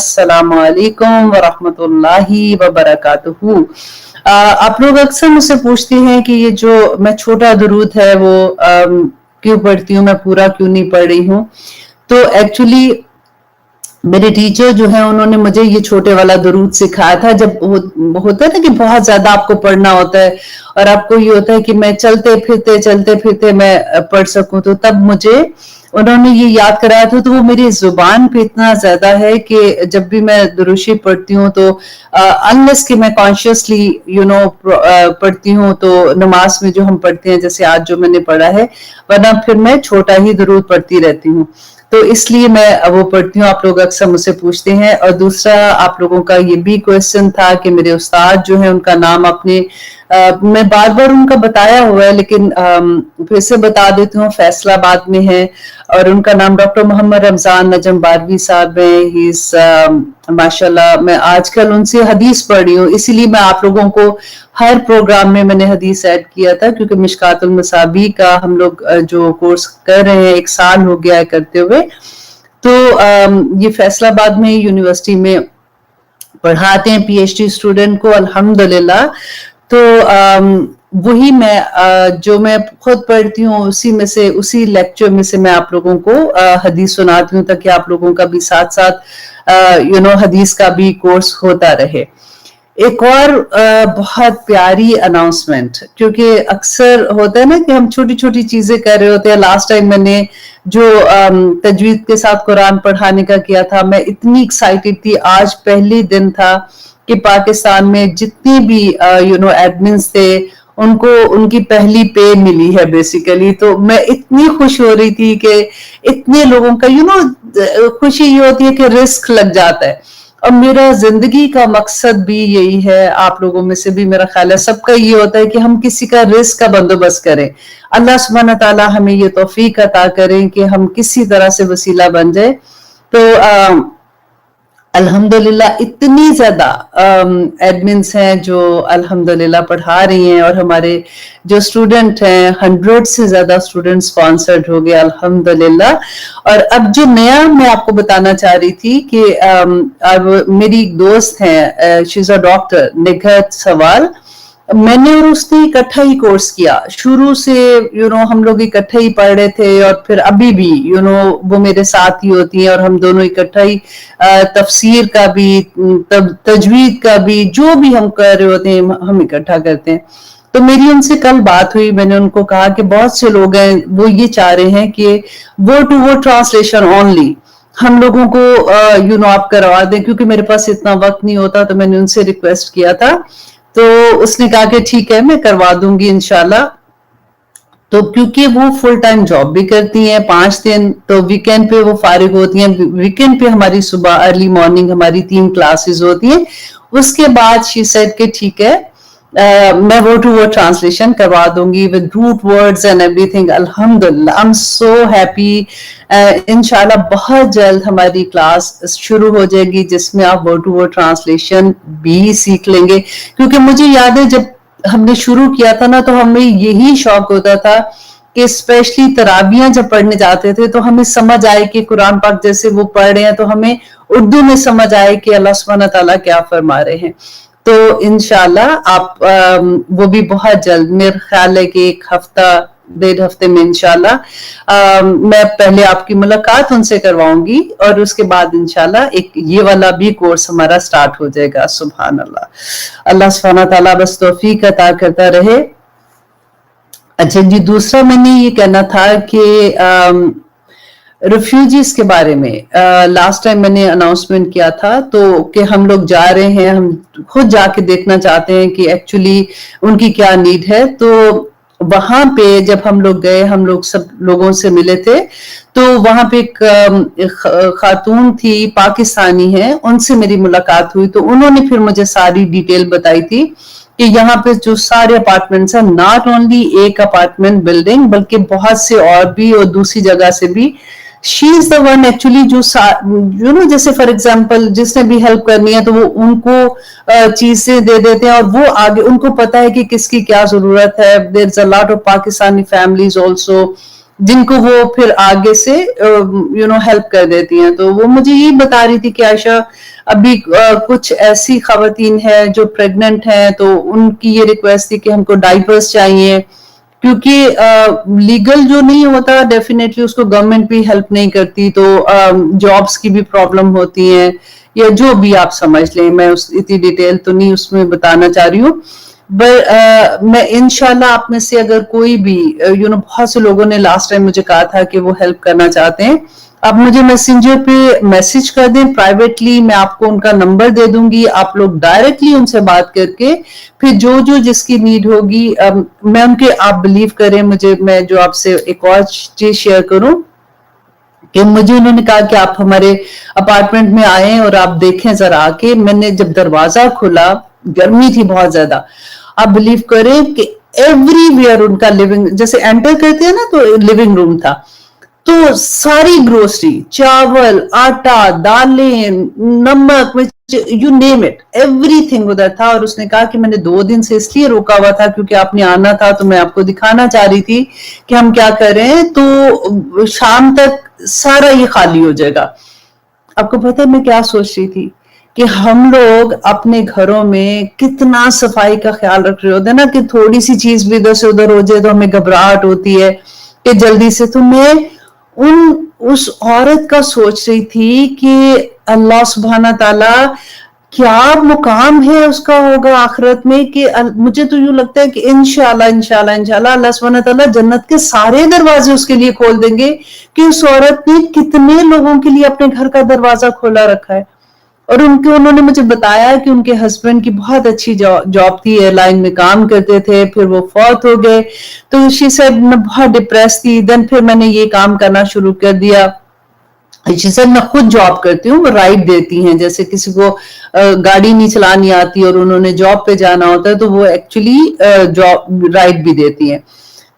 अस्सलाम वालेकुम वरहमतुल्लाहि वबरकातुहू। आप लोग अक्सर मुझसे पूछते हैं कि ये जो मैं छोटा दुरूद है वो क्यों पढ़ती हूँ, मैं पूरा क्यों नहीं पढ़ रही हूँ। तो एक्चुअली मेरे टीचर जो है उन्होंने मुझे ये छोटे वाला दुरूद सिखाया था। जब होता है ना कि बहुत ज्यादा आपको पढ़ना होता है और आपको ये होता है कि मैं चलते फिरते मैं पढ़ सकूं, तो तब मुझे उन्होंने ये याद कराया था। तो वो मेरी जुबान पे इतना ज्यादा है कि जब भी मैं दुरूशी पढ़ती हूँ तो अनलेस कि मैं कॉन्शियसली पढ़ती हूँ, तो नमाज में जो हम पढ़ते हैं जैसे आज जो मैंने पढ़ा है, वरना फिर मैं छोटा ही दुरूद पढ़ती रहती हूँ। तो इसलिए मैं वो पढ़ती हूँ। आप लोग अक्सर मुझसे पूछते हैं। और दूसरा, आप लोगों का ये भी क्वेश्चन था कि मेरे उस्ताद जो है उनका नाम आपने मैं बार बार उनका बताया हुआ है, लेकिन फिर से बता देती हूँ, फैसलाबाद में है और उनका नाम डॉक्टर मोहम्मद रमजान नजम बारवी साहब है। ही माशाल्लाह, मैं आजकल उनसे हदीस पढ़ रही हूँ, इसीलिए मैं आप लोगों को हर प्रोग्राम में मैंने हदीस ऐड किया था, क्योंकि मिशकातुल मसाबी का हम लोग जो कोर्स कर रहे हैं 1 साल हो गया है करते हुए। तो ये फैसलाबाद में यूनिवर्सिटी में पढ़ाते हैं पीएचडी स्टूडेंट को, अल्हम्दुलिल्लाह। तो वही मैं जो मैं खुद पढ़ती हूँ उसी में से, उसी लेक्चर में से मैं आप लोगों को हदीस सुनाती हूँ, ताकि आप लोगों का भी साथ साथ हदीस का भी कोर्स होता रहे। एक और बहुत प्यारी अनाउंसमेंट, क्योंकि अक्सर होता है ना कि हम छोटी छोटी चीजें कर रहे होते हैं। लास्ट टाइम मैंने जो तजवीद के साथ कुरान पढ़ाने का किया था, मैं इतनी एक्साइटेड थी। आज पहले दिन था कि पाकिस्तान में जितने भी एडमिन्स थे उनको उनकी पहली पे मिली है बेसिकली। तो मैं इतनी खुश हो रही थी कि इतने लोगों का खुशी ये होती है कि रिस्क लग जाता है। और मेरा जिंदगी का मकसद भी यही है, आप लोगों में से भी मेरा ख्याल है सबका ये होता है कि हम किसी का रिस्क का बंदोबस्त करें। अल्लाह सुब्हान ताला हमें ये तौफीक अता करें कि हम किसी तरह से वसीला बन जाए। तो अल्हम्दुलिल्लाह इतनी ज्यादा एडमिन्स हैं जो अल्हम्दुलिल्लाह पढ़ा रही हैं, और हमारे जो स्टूडेंट हैं 100 से ज्यादा स्टूडेंट स्पॉन्सर्ड हो गए अल्हम्दुलिल्लाह। और अब जो नया मैं आपको बताना चाह रही थी कि अब मेरी एक दोस्त है, शी इज अ डॉक्टर, निघत सवाल। मैंने और उसने इकट्ठा ही कोर्स किया शुरू से, हम लोग इकट्ठे ही पढ़ रहे थे, और फिर अभी भी वो मेरे साथ ही होती है और हम दोनों इकट्ठा ही तफसीर का भी, तजवीद का भी, जो भी हम कर रहे होते हैं हम इकट्ठा करते हैं। तो मेरी उनसे कल बात हुई। मैंने उनको कहा कि बहुत से लोग हैं वो ये चाह रहे हैं कि word to word translation only हम लोगों को आप करवा दें, क्योंकि मेरे पास इतना वक्त नहीं होता। तो मैंने उनसे रिक्वेस्ट किया था, तो उसने कहा कि ठीक है मैं करवा दूंगी इंशाल्लाह। तो क्योंकि वो फुल टाइम जॉब भी करती हैं 5 दिन, तो वीकेंड पे वो फारिग होती हैं। वीकेंड पे हमारी सुबह अर्ली मॉर्निंग हमारी 3 क्लासेस होती हैं। उसके बाद शी सेड कि ठीक है मैं वर्ड टू वर्ड ट्रांसलेशन करवा दूंगी with root words and everything. अल्हम्दुलिल्लाह, आई एम सो हैप्पी। इंशाल्लाह बहुत जल्द हमारी क्लास शुरू हो जाएगी जिसमें आप वर्ड टू वर्ड ट्रांसलेशन भी सीख लेंगे। क्योंकि मुझे याद है जब हमने शुरू किया था ना, तो हमें यही शौक होता था कि स्पेशली तराबियां जब पढ़ने जाते थे तो हमें समझ आए कि कुरान पाक जैसे वो पढ़ रहे हैं, तो हमें उर्दू में समझ आए कि अल्लाह सुब्हान ताला क्या फरमा रहे हैं। तो इंशाल्लाह आप वो भी बहुत जल्द, मेरा ख्याल है कि 1-1.5 हफ्ते में इंशाल्लाह मैं पहले आपकी मुलाकात उनसे करवाऊंगी, और उसके बाद इंशाल्लाह एक ये वाला भी कोर्स हमारा स्टार्ट हो जाएगा। सुभान अल्लाह, अल्लाह सुब्हान ताला बस तौफीक अता करता रहे। अच्छा जी, दूसरा मैंने ये कहना था कि रिफ्यूजीज के बारे में लास्ट टाइम मैंने अनाउंसमेंट किया था, तो कि हम लोग जा रहे हैं, हम खुद जाके देखना चाहते हैं कि एक्चुअली उनकी क्या नीड है। तो वहां पे जब हम लोग गए, हम लोग सब लोगों से मिले थे, तो वहां पे एक खातून थी, पाकिस्तानी है, उनसे मेरी मुलाकात हुई। तो उन्होंने फिर मुझे सारी डिटेल बताई थी कि यहाँ पे जो सारे अपार्टमेंट्स हैं, नॉट ओनली एक अपार्टमेंट बिल्डिंग बल्कि बहुत से और भी, और दूसरी जगह से भी। She is the one actually जो जैसे फॉर एग्जांपल जिसने भी हेल्प करनी है तो वो उनको चीजें दे देते हैं, और वो आगे उनको पता है कि किसकी क्या जरूरत है। There is a lot of Pakistani families also जिनको वो फिर आगे से हेल्प कर देती हैं। तो वो मुझे यही बता रही थी कि आयशा अभी कुछ ऐसी खवातीन है जो प्रेग्नेंट हैं, तो उनकी ये रिक्वेस्ट थी कि हमको डाइपर्स चाहिए, क्योंकि लीगल जो नहीं होता डेफिनेटली उसको गवर्नमेंट भी हेल्प नहीं करती, तो जॉब्स की भी प्रॉब्लम होती है, या जो भी आप समझ लें, मैं इतनी डिटेल तो नहीं उसमें बताना चाह रही हूँ। मैं इंशाल्लाह आप में से अगर कोई भी बहुत से लोगों ने लास्ट टाइम मुझे कहा था कि वो हेल्प करना चाहते हैं, आप मुझे मैसेंजर पे मैसेज कर दें प्राइवेटली, मैं आपको उनका नंबर दे दूंगी, आप लोग डायरेक्टली उनसे बात करके फिर जो जो जिसकी नीड होगी, मैं उनके, आप बिलीव करें मुझे, मैं जो आपसे एक और चीज शेयर करूं कि मुझे उन्होंने कहा कि आप हमारे अपार्टमेंट में आए और आप देखें जरा आके। मैंने जब दरवाजा खोला, गर्मी थी बहुत ज्यादा, आप बिलीव करें कि एवरीवेयर उनका लिविंग, जैसे एंटर करते हैं ना तो लिविंग रूम था, तो सारी ग्रोसरी, चावल, आटा, दालें, नमक, यू नेम इट, एवरीथिंग उधर था। और उसने कहा कि मैंने 2 दिन से इसलिए रोका हुआ था क्योंकि आपने आना था, तो मैं आपको दिखाना चाह रही थी कि हम क्या कर रहे हैं, तो शाम तक सारा ये खाली हो जाएगा। आपको पता है मैं क्या सोच रही थी कि हम लोग अपने घरों में कितना सफाई का ख्याल रख रहे होते हैं ना, कि थोड़ी सी चीज भी इधर से उधर हो जाए तो हमें घबराहट होती है कि जल्दी से। तो मैं उस औरत का सोच रही थी कि अल्लाह सुब्हाना ताला क्या मुकाम है उसका होगा आखिरत में, कि मुझे तो यूं लगता है कि इंशाल्लाह इंशाल्लाह इंशाल्लाह अल्लाह सुब्हाना ताला जन्नत के सारे दरवाजे उसके लिए खोल देंगे, कि उस औरत ने कितने लोगों के लिए अपने घर का दरवाजा खोला रखा है। और उन्होंने मुझे बताया कि उनके हस्बैंड की बहुत अच्छी जॉब थी, एयरलाइन में काम करते थे, फिर वो फौत हो गए। तो शी सेड मैं बहुत डिप्रेस थी, देन फिर मैंने ये काम करना शुरू कर दिया। शी सेड मैं खुद जॉब करती हूँ, वो राइड देती हैं, जैसे किसी को गाड़ी नहीं चलानी आती और उन्होंने जॉब पे जाना होता है तो वो एक्चुअली जॉब राइड भी देती हैं।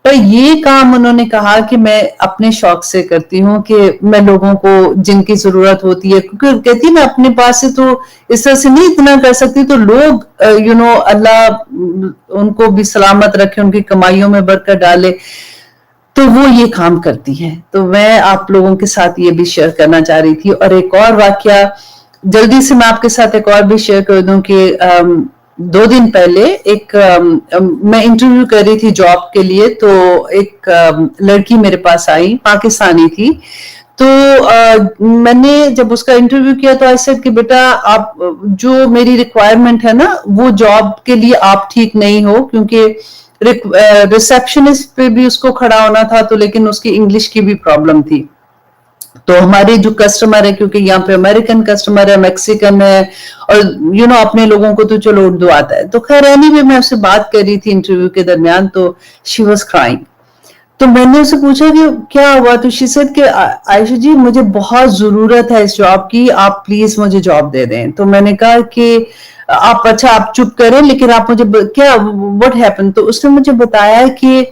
पर ये काम उन्होंने कहा कि मैं अपने शौक से करती हूँ, कि मैं लोगों को जिनकी जरूरत होती है, क्योंकि कहती मैं अपने पास से तो इस तरह से नहीं इतना कर सकती, तो लोग अल्लाह उनको भी सलामत रखे, उनकी कमाइयों में बरकत डाले, तो वो ये काम करती हैं। तो मैं आप लोगों के साथ ये भी शेयर करना चाह रही थी। और एक और वाकया जल्दी से मैं आपके साथ एक और भी शेयर कर दूं कि 2 दिन पहले मैं इंटरव्यू कर रही थी जॉब के लिए, तो एक लड़की मेरे पास आई, पाकिस्तानी थी। तो मैंने जब उसका इंटरव्यू किया तो आई सेड कि बेटा आप जो मेरी रिक्वायरमेंट है ना, वो जॉब के लिए आप ठीक नहीं हो, क्योंकि रिसेप्शनिस्ट पे भी उसको खड़ा होना था, तो लेकिन उसकी इंग्लिश की भी प्रॉब्लम थी। तो हमारे जो कस्टमर है, क्योंकि यहाँ पे अमेरिकन कस्टमर है, मैक्सिकन है, और अपने लोगों को तो चलो उर्दू आता है। तो खैर एनीवे मैं उससे बात कर रही थी इंटरव्यू के दरमियान, तो शी वाज क्राइंग। तो मैंने उससे पूछा कि क्या हुआ, तो शी सेड कि आयशा जी मुझे बहुत जरूरत है इस जॉब की, आप प्लीज मुझे जॉब दे दें। तो मैंने कहा कि आप चुप करें, लेकिन आप मुझे क्या व्हाट हैपेंड। तो उसने मुझे बताया कि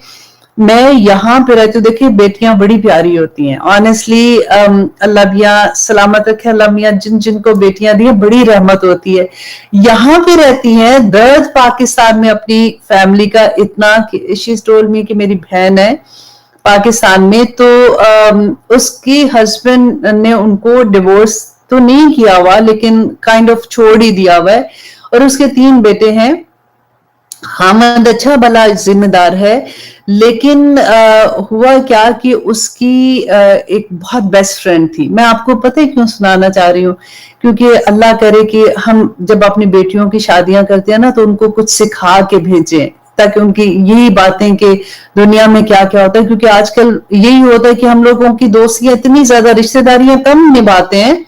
मैं यहाँ पे रहती हूँ, देखिए बेटियां बड़ी प्यारी होती हैं ऑनेस्टली, अल्लाह मियाँ सलामत रखे, अल्लाह मियाँ जिन जिनको बेटियां दी है बड़ी रहमत होती है। यहाँ पे रहती हैं, दर्द पाकिस्तान में अपनी फैमिली का इतना, शी टोल्ड मी कि मेरी बहन है पाकिस्तान में, तो उसकी हस्बैंड ने उनको डिवोर्स तो नहीं किया हुआ, लेकिन काइंड ऑफ छोड़ ही दिया हुआ है, और उसके 3 बेटे हैं। हामद अच्छा भला जिम्मेदार है, लेकिन हुआ क्या कि उसकी एक बहुत बेस्ट फ्रेंड थी। मैं आपको पता है क्यों सुनाना चाह रही हूँ, क्योंकि अल्लाह करे कि हम जब अपनी बेटियों की शादियां करते हैं ना, तो उनको कुछ सिखा के भेजें, ताकि उनकी यही बातें कि दुनिया में क्या क्या होता है, क्योंकि आजकल यही होता है कि हम लोगों की दोस्तियां इतनी ज्यादा, रिश्तेदारियां कम निभाते हैं,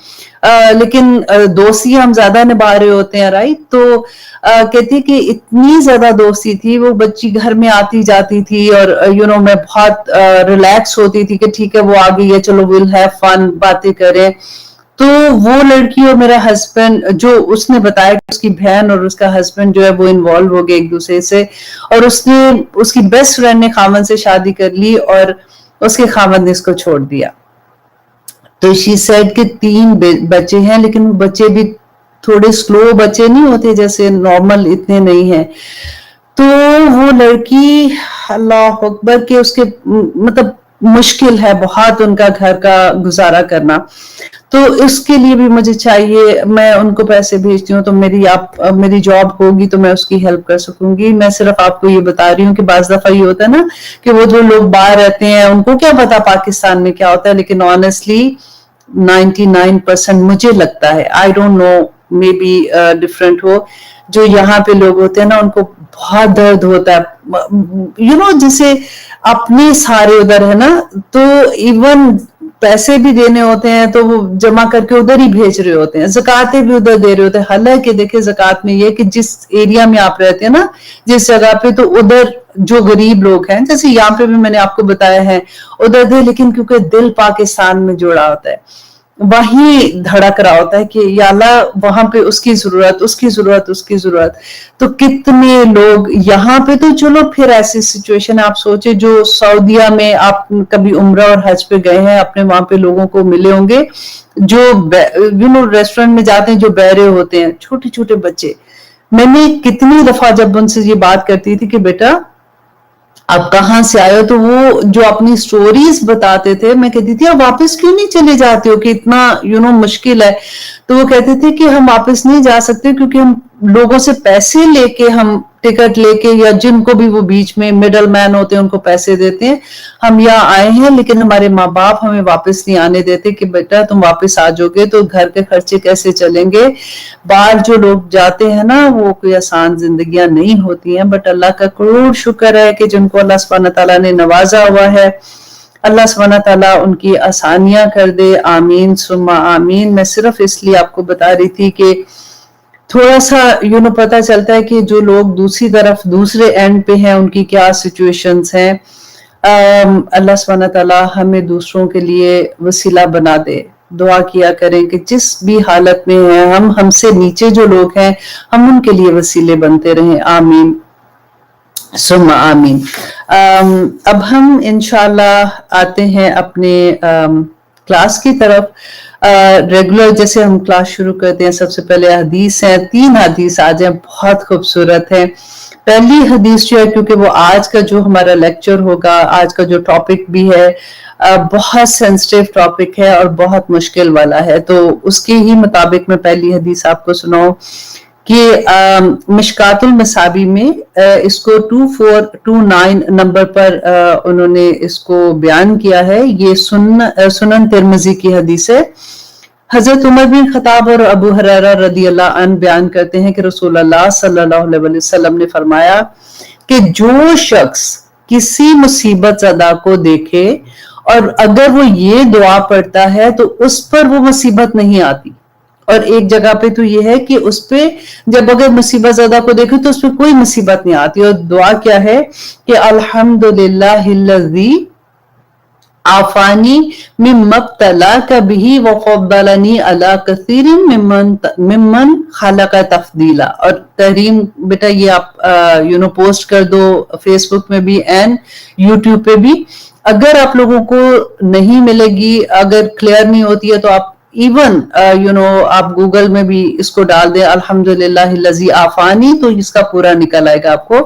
लेकिन दोस्ती हम ज्यादा निभा रहे होते हैं, राइट। तो कहती कि इतनी ज्यादा दोस्ती थी, वो बच्ची घर में आती जाती थी, और मैं बहुत रिलैक्स होती थी कि ठीक है वो आ गई है, चलो विल हैव फन, बातें करें। तो वो लड़की और मेरा हस्बैंड, जो उसने बताया कि उसकी बहन और उसका हस्बैंड जो है वो इन्वॉल्व हो गए एक दूसरे से, और उसकी बेस्ट फ्रेंड ने खामन से शादी कर ली और उसके खामन ने इसको छोड़ दिया। तो शी सेड के 3 बच्चे हैं, लेकिन वो बच्चे भी थोड़े स्लो बच्चे नहीं होते, जैसे नॉर्मल इतने नहीं है। तो वो लड़की अल्लाह अकबर के उसके मतलब मुश्किल है बहुत उनका घर का गुजारा करना, तो इसके लिए भी मुझे चाहिए, मैं उनको पैसे भेजती हूँ तो मेरी जॉब होगी तो मैं उसकी हेल्प कर सकूंगी। मैं सिर्फ आपको ये बता रही हूँ कि बाज दफा ये होता है ना कि वो जो लोग बाहर रहते हैं उनको क्या पता पाकिस्तान में क्या होता है, लेकिन ऑनेस्टली 99% मुझे लगता है, I don't know may be different हो, जो यहाँ पे लोग होते हैं ना उनको बहुत दर्द होता है, जैसे अपने सारे उधर है ना, तो इवन पैसे भी देने होते हैं तो वो जमा करके उधर ही भेज रहे होते हैं, ज़कातें भी उधर दे रहे होते हैं। हालांकि देखिए ज़कात में ये कि जिस एरिया में आप रहते हैं ना, जिस जगह पे, तो उधर जो गरीब लोग हैं, जैसे यहाँ पे भी मैंने आपको बताया है उधर दे, लेकिन क्योंकि दिल पाकिस्तान में जुड़ा होता है, वही धड़क रहा होता है कि या अल्लाह वहां पे उसकी जरूरत। तो कितने लोग यहाँ पे, तो चलो फिर ऐसी सिचुएशन आप सोचे, जो सऊदीया में आप कभी उम्रा और हज पे गए हैं, अपने वहां पे लोगों को मिले होंगे जो रेस्टोरेंट में जाते हैं, जो बहरे होते हैं, छोटे छोटे बच्चे। मैंने कितनी दफा जब उनसे ये बात करती थी कि बेटा आप कहाँ से आए हो, तो वो जो अपनी स्टोरीज बताते थे, मैं कहती थी आप वापस क्यों नहीं चले जाते हो कि इतना मुश्किल है, तो वो कहते थे कि हम वापस नहीं जा सकते क्योंकि हम लोगों से पैसे लेके, हम टिकट लेके, या जिनको भी वो बीच में मिडल मैन होते हैं उनको पैसे देते हैं, हम यहाँ आए हैं, लेकिन हमारे माँ बाप हमें वापस नहीं आने देते कि बेटा तुम वापस आ जाओगे तो घर के खर्चे कैसे चलेंगे। बाहर जो लोग जाते हैं ना, वो कोई आसान जिंदगियां नहीं होती हैं, बट अल्लाह का करोड़ शुक्र है कि जिनको अल्लाह सुब्हान तआला ने नवाजा हुआ है, अल्लाह सुब्हान तआला उनकी आसानियां कर दे, आमीन सुम्मा आमीन। मैं सिर्फ इसलिए आपको बता रही थी कि थोड़ा सा पता चलता है कि जो लोग दूसरी तरफ, दूसरे एंड पे हैं, उनकी क्या सिचुएशंस हैं। अल्लाह सुब्हान तआला हमें दूसरों के लिए वसीला बना दे। दुआ किया करें कि जिस भी हालत में हैं, हमसे नीचे जो लोग हैं, हम उनके लिए वसीले बनते रहें, आमीन सुम्मा आमीन। अब हम इंशाल्लाह आते हैं अपने क्लास की तरफ। रेगुलर जैसे हम क्लास शुरू करते हैं, सबसे पहले हदीस है, 3 हदीस आज हैं, बहुत खूबसूरत है। पहली हदीस जो है, क्योंकि वो आज का जो हमारा लेक्चर होगा, आज का जो टॉपिक भी है, बहुत सेंसिटिव टॉपिक है और बहुत मुश्किल वाला है, तो उसके ही मुताबिक मैं पहली हदीस आपको सुनाऊं कि मिशकातुल मसाबी में इसको 2429 नंबर पर उन्होंने इसको बयान किया है। ये सुनन तिरमिजी की हदीस है। हजरत उमर बिन खत्ताब और अबू हुरैरा रदियल्लाहु अन्हु बयान करते हैं कि रसूलुल्लाह सल्लल्लाहु अलैहि वसल्लम ने फरमाया कि जो शख्स किसी मुसीबत ज़दा को देखे और अगर वो ये दुआ पढ़ता है तो उस पर वो मुसीबत नहीं आती। और एक जगह पे तो ये है कि उस पे जब अगर मुसीबत ज़दा को देखे तो उस पर कोई मुसीबत नहीं आती। और दुआ क्या है कि अल्हम्दुलिल्लाहिल्लज़ी आफानी मिम्मब्तलाका बिही व फद्दलनी अला कसीरिन मिम्मन खलका तफदीला। और तहरीम बेटा ये आप पोस्ट कर दो फेसबुक में भी एंड यूट्यूब पे भी। अगर आप लोगों को नहीं मिलेगी, अगर क्लियर नहीं होती है, तो आप इवन आप गूगल में भी इसको डाल दें अल्हम्दुलिल्लाहिल्लज़ी आफानी, तो इसका पूरा निकल आएगा आपको।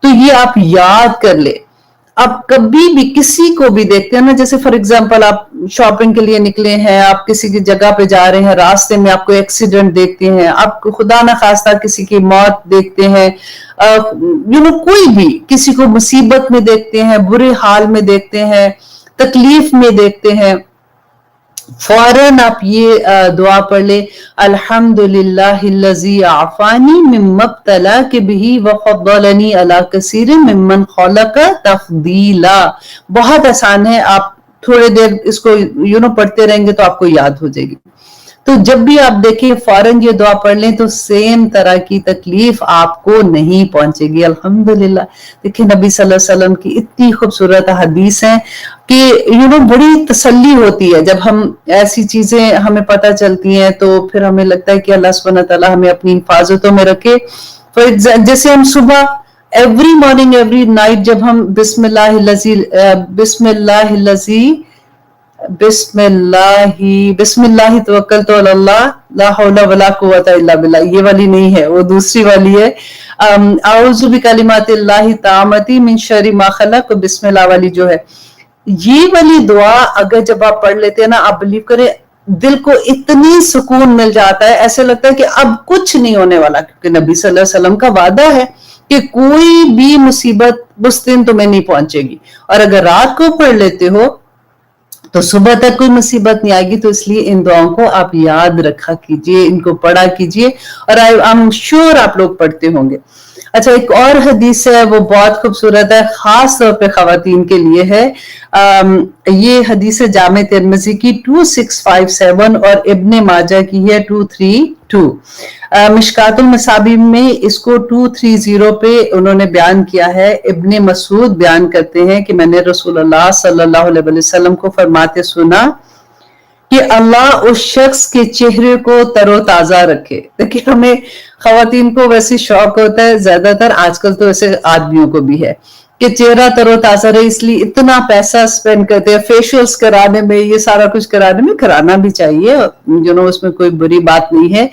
तो ये आप याद कर ले। आप कभी भी किसी को भी देखते हैं ना, जैसे फॉर एग्जांपल आप शॉपिंग के लिए निकले हैं, आप किसी की जगह पे जा रहे हैं, रास्ते में आपको एक्सीडेंट देखते हैं, आप खुदा ना खास्ता किसी की मौत देखते हैं, कोई भी किसी को मुसीबत में देखते हैं, बुरे हाल में देखते हैं, तकलीफ में देखते हैं, फौरन आप ये दुआ पढ़ ले अल्हम्दुलिल्लाहिल्लज़ी आफानी मिम्मब्तलाका बिही व फद्दलनी अला कसीरिन मिम्मन खलका तफदीला। बहुत आसान है, आप थोड़ी देर इसको पढ़ते रहेंगे तो आपको याद हो जाएगी। तो जब भी आप देखें फौरन ये दुआ पढ़ लें तो सेम तरह की तकलीफ आपको नहीं पहुंचेगी, अल्हम्दुलिल्लाह। देखिए नबी सल्लल्लाहु अलैहि वसल्लम की इतनी खूबसूरत हदीस है कि बड़ी तसल्ली होती है जब हम ऐसी चीजें हमें पता चलती हैं, तो फिर हमें लगता है कि अल्लाह सुब्हानहू तआला हमें अपनी हिफाजतों में रखे। जैसे हम सुबह एवरी मॉर्निंग एवरी नाइट जब हम बिस्मिल्लाहि तवक्कलतु अलल्लाह ला हौला वला कुव्वता इल्ला बिल्लाह, ये वाली नहीं है, वो दूसरी वाली है आऊज़ु बिकलिमातिल्लाहि ताम्मति मिन शर्रि मा खलक, बिस्मिल्लाह वाली जो है, ये वाली दुआ अगर जब आप पढ़ लेते हैं ना, आप बिलीव करें दिल को इतनी सुकून मिल जाता है, ऐसे लगता है कि अब कुछ नहीं होने वाला, क्योंकि नबी सल्लल्लाहु अलैहि वसल्लम का वादा है कि कोई भी मुसीबत उस दिन तुम्हें नहीं पहुंचेगी, और अगर रात को पढ़ लेते हो तो सुबह तक कोई मुसीबत नहीं आएगी। तो इसलिए इन दुआओं को आप याद रखा कीजिए, इनको पढ़ा कीजिए, और आई एम श्योर आप लोग पढ़ते होंगे। अच्छा, एक और हदीस है, वो बहुत खूबसूरत है, खास तौर पे खवातीन के लिए है। ये हदीस है जामे तिरमिज़ी की 2657 और इब्ने माजा की है 232। मिशकातुल मसाबी में इसको 230 पे उन्होंने बयान किया है। इब्ने मसूद बयान करते हैं कि मैंने रसूलुल्लाह सल्लल्लाहु अलैहि वसल्लम को फरमाते सुना कि अल्लाह उस शख्स के चेहरे को तरोताजा रखे। देखिए, हमें खवातीन को वैसे शौक होता है, ज्यादातर आजकल तो वैसे आदमियों को भी है कि चेहरा तरोताजा रहे, इसलिए इतना पैसा स्पेंड करते हैं फेशियल्स कराने में, ये सारा कुछ कराने में, कराना भी चाहिए, उसमें कोई बुरी बात नहीं है।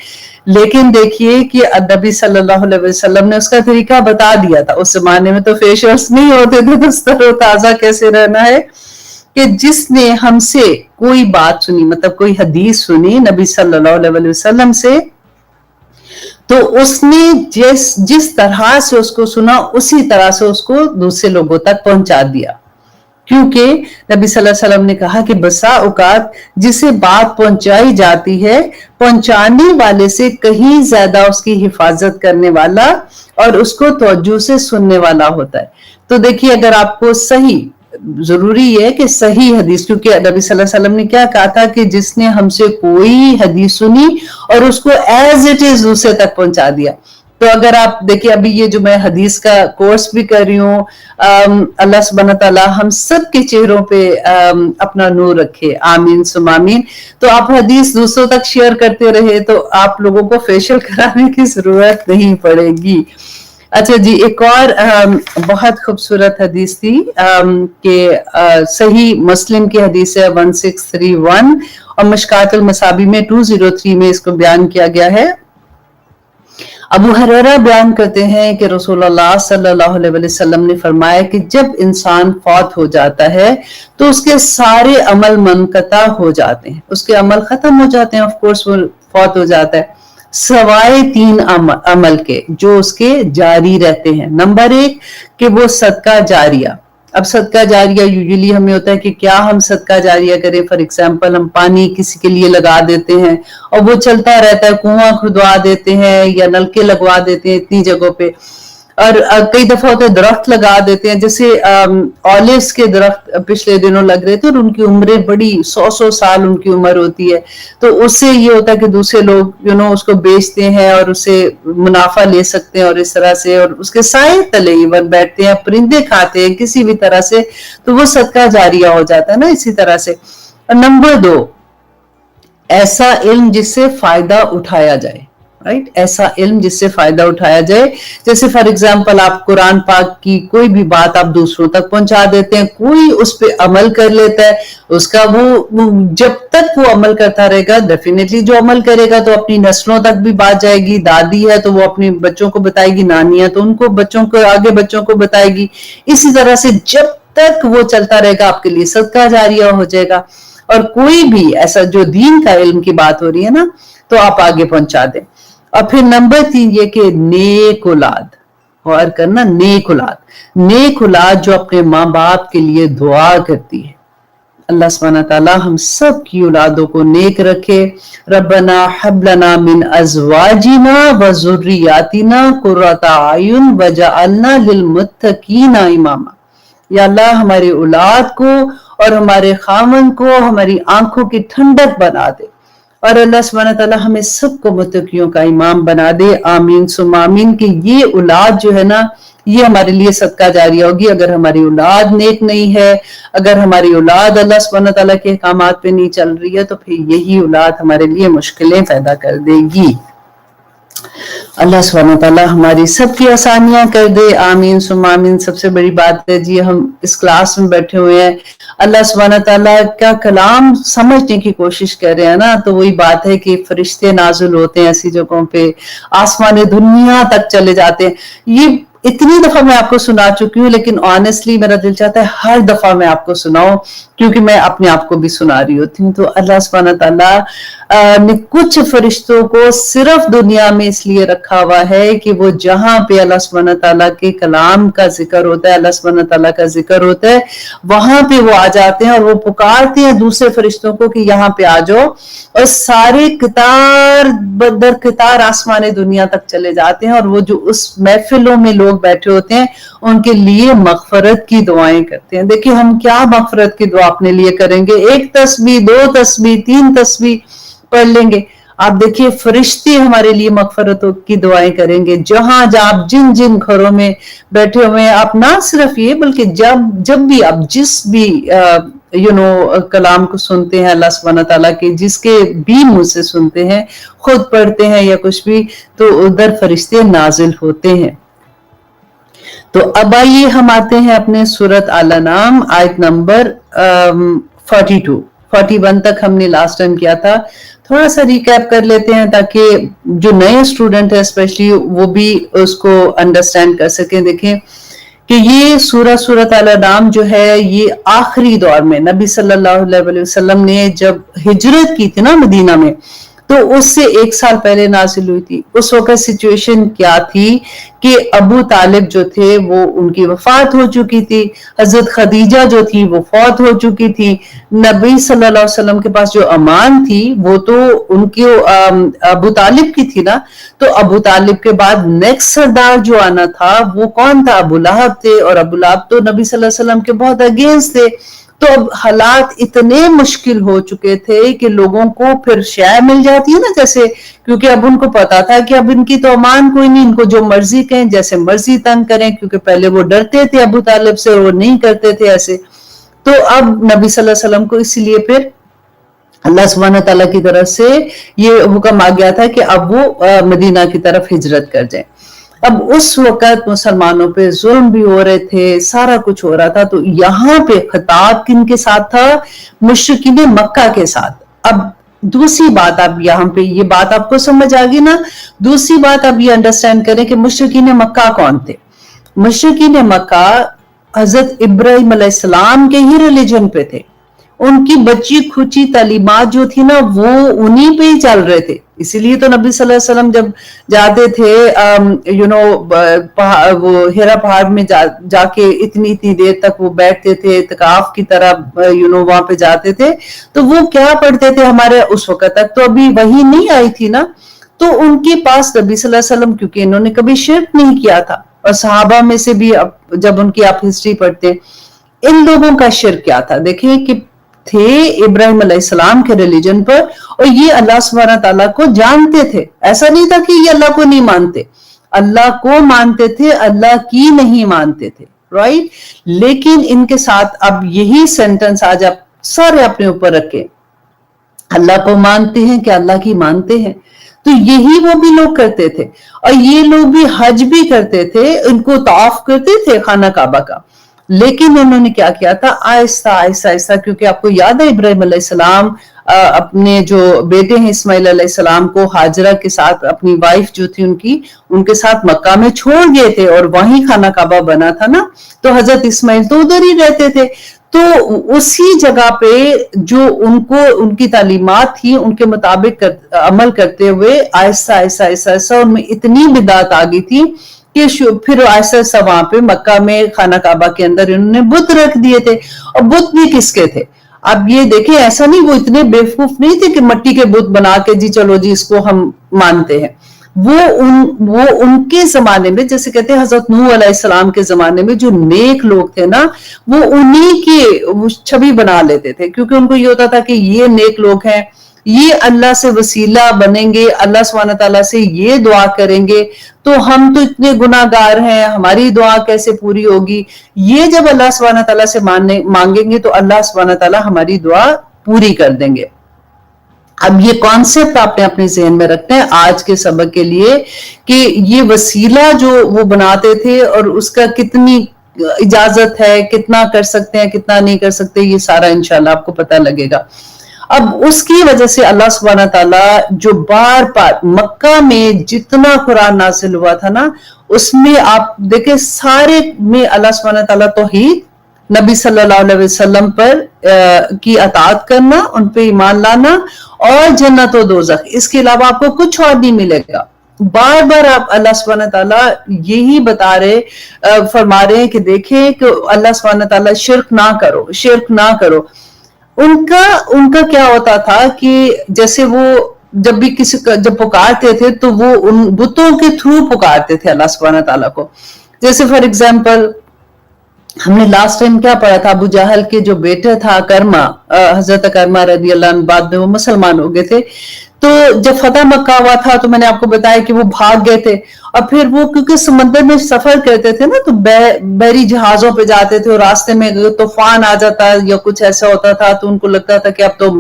लेकिन देखिए कि नबी सल्लल्लाहु अलैहि वसल्लम ने उसका तरीका बता दिया था। उस जमाने में तो फेशियल्स नहीं होते थे, तो तरोताजा कैसे रहना है कि जिसने हमसे कोई बात सुनी, मतलब कोई हदीस सुनी नबी सल्लल्लाहु अलैहि वसल्लम से, तो उसने जिस तरह से उसको सुना उसी तरह से उसको दूसरे लोगों तक पहुंचा दिया। क्योंकि नबी सल्लल्लाहु अलैहि वसल्लम ने कहा कि बसा औकात जिसे बात पहुंचाई जाती है, पहुंचाने वाले से कहीं ज्यादा उसकी हिफाजत करने वाला और उसको तवज्जो से सुनने वाला होता है। तो देखिए, अगर आपको सही, जरूरी है कि सही हदीस, क्योंकि नबी सल्लल्लाहु अलैहि वसल्लम ने क्या कहा था कि जिसने हमसे कोई हदीस सुनी और उसको एज इट इज दूसरे तक पहुंचा दिया। तो अगर आप देखिए, अभी ये जो मैं हदीस का कोर्स भी कर रही हूँ, अल्लाह सुब्हानहू तआला हम सब के चेहरों पे अपना नूर रखे, आमीन सुम आमीन। तो आप हदीस दूसरों तक शेयर करते रहे तो आप लोगों को फेशियल कराने की जरूरत नहीं पड़ेगी। अच्छा जी, एक और बहुत खूबसूरत हदीस थी कि सही मुस्लिम की हदीस है 1631 और मिशकातुल मसाबी में 203 में इसको बयान किया गया है। अबू हुरैरा बयान करते हैं कि रसूलुल्लाह सल्लल्लाहु अलैहि वसल्लम ने फरमाया कि जब इंसान फौत हो जाता है तो उसके सारे अमल मुनक़ता हो जाते हैं, उसके अमल खत्म हो जाते हैं, ऑफ कोर्स वो फौत हो जाता है, सवाए 3 अमल के जो उसके जारी रहते हैं। नंबर 1 कि वो सदका जारिया। अब सदका जारिया यूजुअली हमें होता है कि क्या हम सदका जारिया करें, फॉर एग्जांपल हम पानी किसी के लिए लगा देते हैं और वो चलता रहता है, कुआं खुदवा देते हैं या नलके लगवा देते हैं इतनी जगहों पे, और कई दफा होते दरख्त लगा देते हैं, जैसे ऑलिव्स के दरख्त पिछले दिनों लग रहे थे और उनकी उम्रें बड़ी 100 साल उनकी उम्र होती है। तो उससे ये होता है कि दूसरे लोग उसको बेचते हैं और उससे मुनाफा ले सकते हैं, और इस तरह से, और उसके साए तले इवन बैठते हैं, परिंदे खाते हैं किसी भी तरह से, तो वो सदका जारिया हो जाता है ना, इसी तरह से। और नंबर 2, ऐसा इल्म जिससे फायदा उठाया जाए, राइट, ऐसा इल्म जिससे फायदा उठाया जाए। जैसे फॉर एग्जांपल आप कुरान पाक की कोई भी बात आप दूसरों तक पहुंचा देते हैं, कोई उस पर अमल कर लेता है, उसका वो जब तक वो अमल करता रहेगा, डेफिनेटली जो अमल करेगा तो अपनी नस्लों तक भी बात जाएगी। दादी है तो वो अपने बच्चों को बताएगी, नानी है तो उनको बच्चों को आगे बच्चों को बताएगी। इसी तरह से जब तक वो चलता रहेगा आपके लिए सदका जारिया हो जाएगा। और कोई भी ऐसा जो दीन का इल्म की बात हो रही है ना, तो आप आगे पहुंचा दें। और फिर नंबर 3 ये कि नेक औलाद, गौर करना, नेक औलाद जो अपने माँ बाप के लिए दुआ करती है। अल्लाह सुब्हानहू तआला हम सब की औलादों को नेक रखे। रब्बना हब लना मिन अज़वाजिना व ज़ुर्रियातिना कुर्रता अयुन वजअलना लिल मुत्तकीना इमामा। या अल्लाह हमारी औलाद को और हमारे खामन को हमारी आंखों की ठंडक बना दे, और अल्लाह सुब्हानहू तआला हमें सबको मुत्तकियों का इमाम बना दे, आमीन सुम आमीन। कि ये औलाद जो है ना, ये हमारे लिए सदका जारिया होगी। अगर हमारी औलाद नेक नहीं है, अगर हमारी औलाद अल्लाह सुब्हानहू तआला के अहकामात पे नहीं चल रही है, तो फिर यही औलाद हमारे लिए मुश्किलें पैदा कर देगी। अल्लाह सुब्हानहू तआला हमारी सबकी आसानियां कर दे, आमीन सुम आमीन। सबसे बड़ी बात है जी, हम इस क्लास में बैठे हुए हैं, अल्लाह सुब्हानहू तआला का कलाम समझने की कोशिश कर रहे हैं ना, तो वही बात है कि फरिश्ते नाजुल होते हैं ऐसी जगहों पे, आसमान दुनिया तक चले जाते हैं। ये इतनी दफा मैं आपको सुना चुकी हूँ, लेकिन ऑनेस्टली मेरा दिल चाहता है हर दफा मैं आपको सुनाऊं, क्योंकि मैं अपने आप को भी सुना रही होती हूँ। तो अल्लाह सुब्हानहू तआला ने कुछ फरिश्तों को सिर्फ दुनिया में इसलिए रखा हुआ है कि वो जहां पे अल्लाह सुब्हानहू तआला के कलाम का जिक्र होता है, अल्लाह सुब्हानहू तआला का जिक्र होता है, वहां पे वो आ जाते हैं और वो पुकारते हैं दूसरे फरिश्तों को कि यहाँ पे आ जाओ, और सारे कितार बदर कितार आसमानी दुनिया तक चले जाते हैं, और वो जो उस महफिलों में लोग बैठे होते हैं उनके लिए मगफरत की दुआएं करते हैं। देखिए हम क्या मगफरत की दुआ अपने लिए करेंगे, एक तस्बीह, 2 तस्बीह, 3 तस्बीह पढ़ लेंगे, आप देखिए फरिश्ते हमारे लिए मगफरत की दुआएं करेंगे। जहां जहां जिन जिन घरों में बैठे हुए हैं, आप ना सिर्फ ये बल्कि जब भी आप जिस भी कलाम को सुनते हैं अल्लाह सुब्हानहू तआला के, जिसके भी मुंह से सुनते हैं, खुद पढ़ते हैं या कुछ भी, तो उधर फरिश्ते नाजिल होते हैं। तो अब आइए हम आते हैं अपने सूरत अल अनाम आयत नंबर 41 तक हमने लास्ट टाइम किया था। थोड़ा सा रिकैप कर लेते हैं ताकि जो नए स्टूडेंट है स्पेशली वो भी उसको अंडरस्टैंड कर सकें। देखें कि ये सूरत अल अनाम जो है ये आखिरी दौर में नबी सल्लल्लाहु अलैहि वसल्लम ने जब हिजरत की थी ना मदीना में, तो उससे 1 साल पहले नाजिल हुई थी। उस वक्त सिचुएशन क्या थी कि अबू तालिब जो थे वो उनकी वफात हो चुकी थी, हजरत खदीजा जो थी वो फौत हो चुकी थी, नबी सल्लल्लाहु अलैहि वसल्लम के पास जो अमान थी वो तो उनकी अबू तालिब की थी ना, तो अबू तालिब के बाद नेक्स्ट सरदार जो आना था वो कौन था, अबू लहब थे, और अबू लहब तो नबी सल्लल्लाहु अलैहि वसल्लम के बहुत अगेंस्ट थे। तो अब हालात इतने मुश्किल हो चुके थे कि लोगों को फिर शय मिल जाती है ना, जैसे, क्योंकि अब उनको पता था कि अब इनकी तो अमान कोई नहीं, इनको जो मर्जी कहें, जैसे मर्जी तंग करें, क्योंकि पहले वो डरते थे अबू तालिब से, वो नहीं करते थे ऐसे। तो अब नबी सल्लल्लाहु अलैहि वसल्लम को इसलिए फिर अल्लाह सुब्हानहू तआला की तरफ से ये हुक्म आ गया था कि अब वो मदीना की तरफ हिजरत कर जाए। अब उस वक्त मुसलमानों पे जुल्म भी हो रहे थे, सारा कुछ हो रहा था, तो यहाँ पे खिताब किन के साथ था, मुशरिकीन मक्का के साथ। अब दूसरी बात, अब यहाँ पे ये बात आपको समझ आ गई ना। दूसरी बात अब ये अंडरस्टैंड करें कि मुशरिकीन मक्का कौन थे। मुशरिकीन मक्का हजरत इब्राहिम अलैहिस्सलाम के ही रिलीजन पे थे, उनकी बच्ची खुची तालीमात जो थी ना वो उन्हीं पे ही चल रहे थे। इसीलिए तो नबी सल्लल्लाहु अलैहि वसल्लम जब जाते थे वो हिरा पहाड़ में जाके इतनी देर तक वो बैठते थे, इत्काफ की तरह वहां पे जाते थे, तो वो क्या पढ़ते थे, हमारे उस वक्त तक तो अभी वही नहीं आई थी ना, तो उनके पास नबी सल्लल्लाहु अलैहि वसल्लम, क्योंकि इन्होंने कभी शिर्क नहीं किया था, और सहाबा में से भी जब उनकी आप हिस्ट्री पढ़ते, इन लोगों का शिर्क क्या था, देखिए कि थे इब्राहिम अलैहिस्सलाम के रिलीजन पर, और ये अल्लाह सुब्हानहू तआला को जानते थे। ऐसा नहीं था कि ये अल्लाह को नहीं मानते, अल्लाह को मानते थे, अल्लाह की नहीं मानते थे, राइट। लेकिन इनके साथ अब यही सेंटेंस आज आप सारे अपने ऊपर रखें, अल्लाह को मानते हैं कि अल्लाह की मानते हैं, तो यही वो भी लोग करते थे। और ये लोग भी हज भी करते थे, इनको तवाफ करते थे खाना काबा का, लेकिन उन्होंने क्या किया था, आहिस्ता आहिस्ता आहिस्ता, क्योंकि आपको याद है इब्राहिम अलैहिस्सलाम अपने जो बेटे हैं इस्माइल अलैहिस्सलाम को हाजरा के साथ, अपनी वाइफ जो थी उनके साथ मक्का में छोड़ गए थे, और वहीं खाना काबा बना था ना, तो हजरत इस्माइल तो उधर ही रहते थे। तो उसी जगह पे जो उनकी तालीमात थी उनके मुताबिक अमल करते हुए आहिस्ता आहिस्ता आहिस्ता उनमें इतनी बिदात आ गई थी कि फिर ऐसा वहां पे मक्का में खाना काबा के अंदर इन्होंने बुत रख दिए थे। और बुत भी किसके थे, अब ये देखें, ऐसा नहीं, वो इतने बेवकूफ नहीं थे कि मिट्टी के बुत बना के जी चलो जी इसको हम मानते हैं। वो उनके जमाने में, जैसे कहते हैं हजरत नूह अलैहिस्सलाम के जमाने में जो नेक लोग थे ना, वो उन्हीं की छवि बना लेते थे, क्योंकि उनको ये होता था कि ये नेक लोग हैं, ये अल्लाह से वसीला बनेंगे, अल्लाह सुब्हानहू तआला से ये दुआ करेंगे, तो हम तो इतने गुनाहगार हैं, हमारी दुआ कैसे पूरी होगी। ये जब अल्लाह सुब्हानहू तआला से मांगेंगे तो अल्लाह सुब्हानहू तआला हमारी दुआ पूरी कर देंगे। अब ये कॉन्सेप्ट आपने अपने जहन में रखना है आज के सबक के लिए, कि ये वसीला जो वो बनाते थे और उसका कितनी इजाजत है, कितना कर सकते हैं कितना नहीं कर सकते, ये सारा इंशाल्लाह आपको पता लगेगा। اب اس کی وجہ سے اللہ سبحانہ تعالیٰ جو بار بار مکہ میں جتنا قرآن نازل ہوا تھا نا، اس میں آپ دیکھیں سارے میں اللہ سبحانہ تعالیٰ توحید، نبی صلی اللہ علیہ وسلم پر کی اطاعت کرنا، ان پہ ایمان لانا، اور جنت و دوزخ، اس کے علاوہ آپ کو کچھ اور نہیں ملے گا۔ بار بار آپ اللہ سبحانہ تعالیٰ یہی فرما رہے ہیں کہ دیکھیں کہ اللہ سبحانہ تعالیٰ شرک نہ کرو، شرک نہ کرو۔ ان کا کیا ہوتا تھا کہ جیسے وہ جب بھی جب پکارتے تھے تو وہ ان بتوں کے تھرو پکارتے تھے اللہ سبحانہ تعالیٰ کو۔ جیسے فار ایگزامپل ہم نے لاسٹ ٹائم کیا پڑھا تھا، ابو جہل کے جو بیٹا تھا کرما، حضرت کرما رضی اللہ عنہ، بعد میں وہ مسلمان ہو گئے تھے۔ تو جب فتح مکہ ہوا تھا تو میں نے آپ کو بتایا کہ وہ بھاگ گئے تھے، اور پھر وہ کیونکہ سمندر میں سفر کرتے تھے نا، تو بحری جہازوں پہ جاتے تھے، اور راستے میں طوفان آ جاتا یا کچھ ایسا ہوتا تھا تو ان کو لگتا تھا کہ اب تو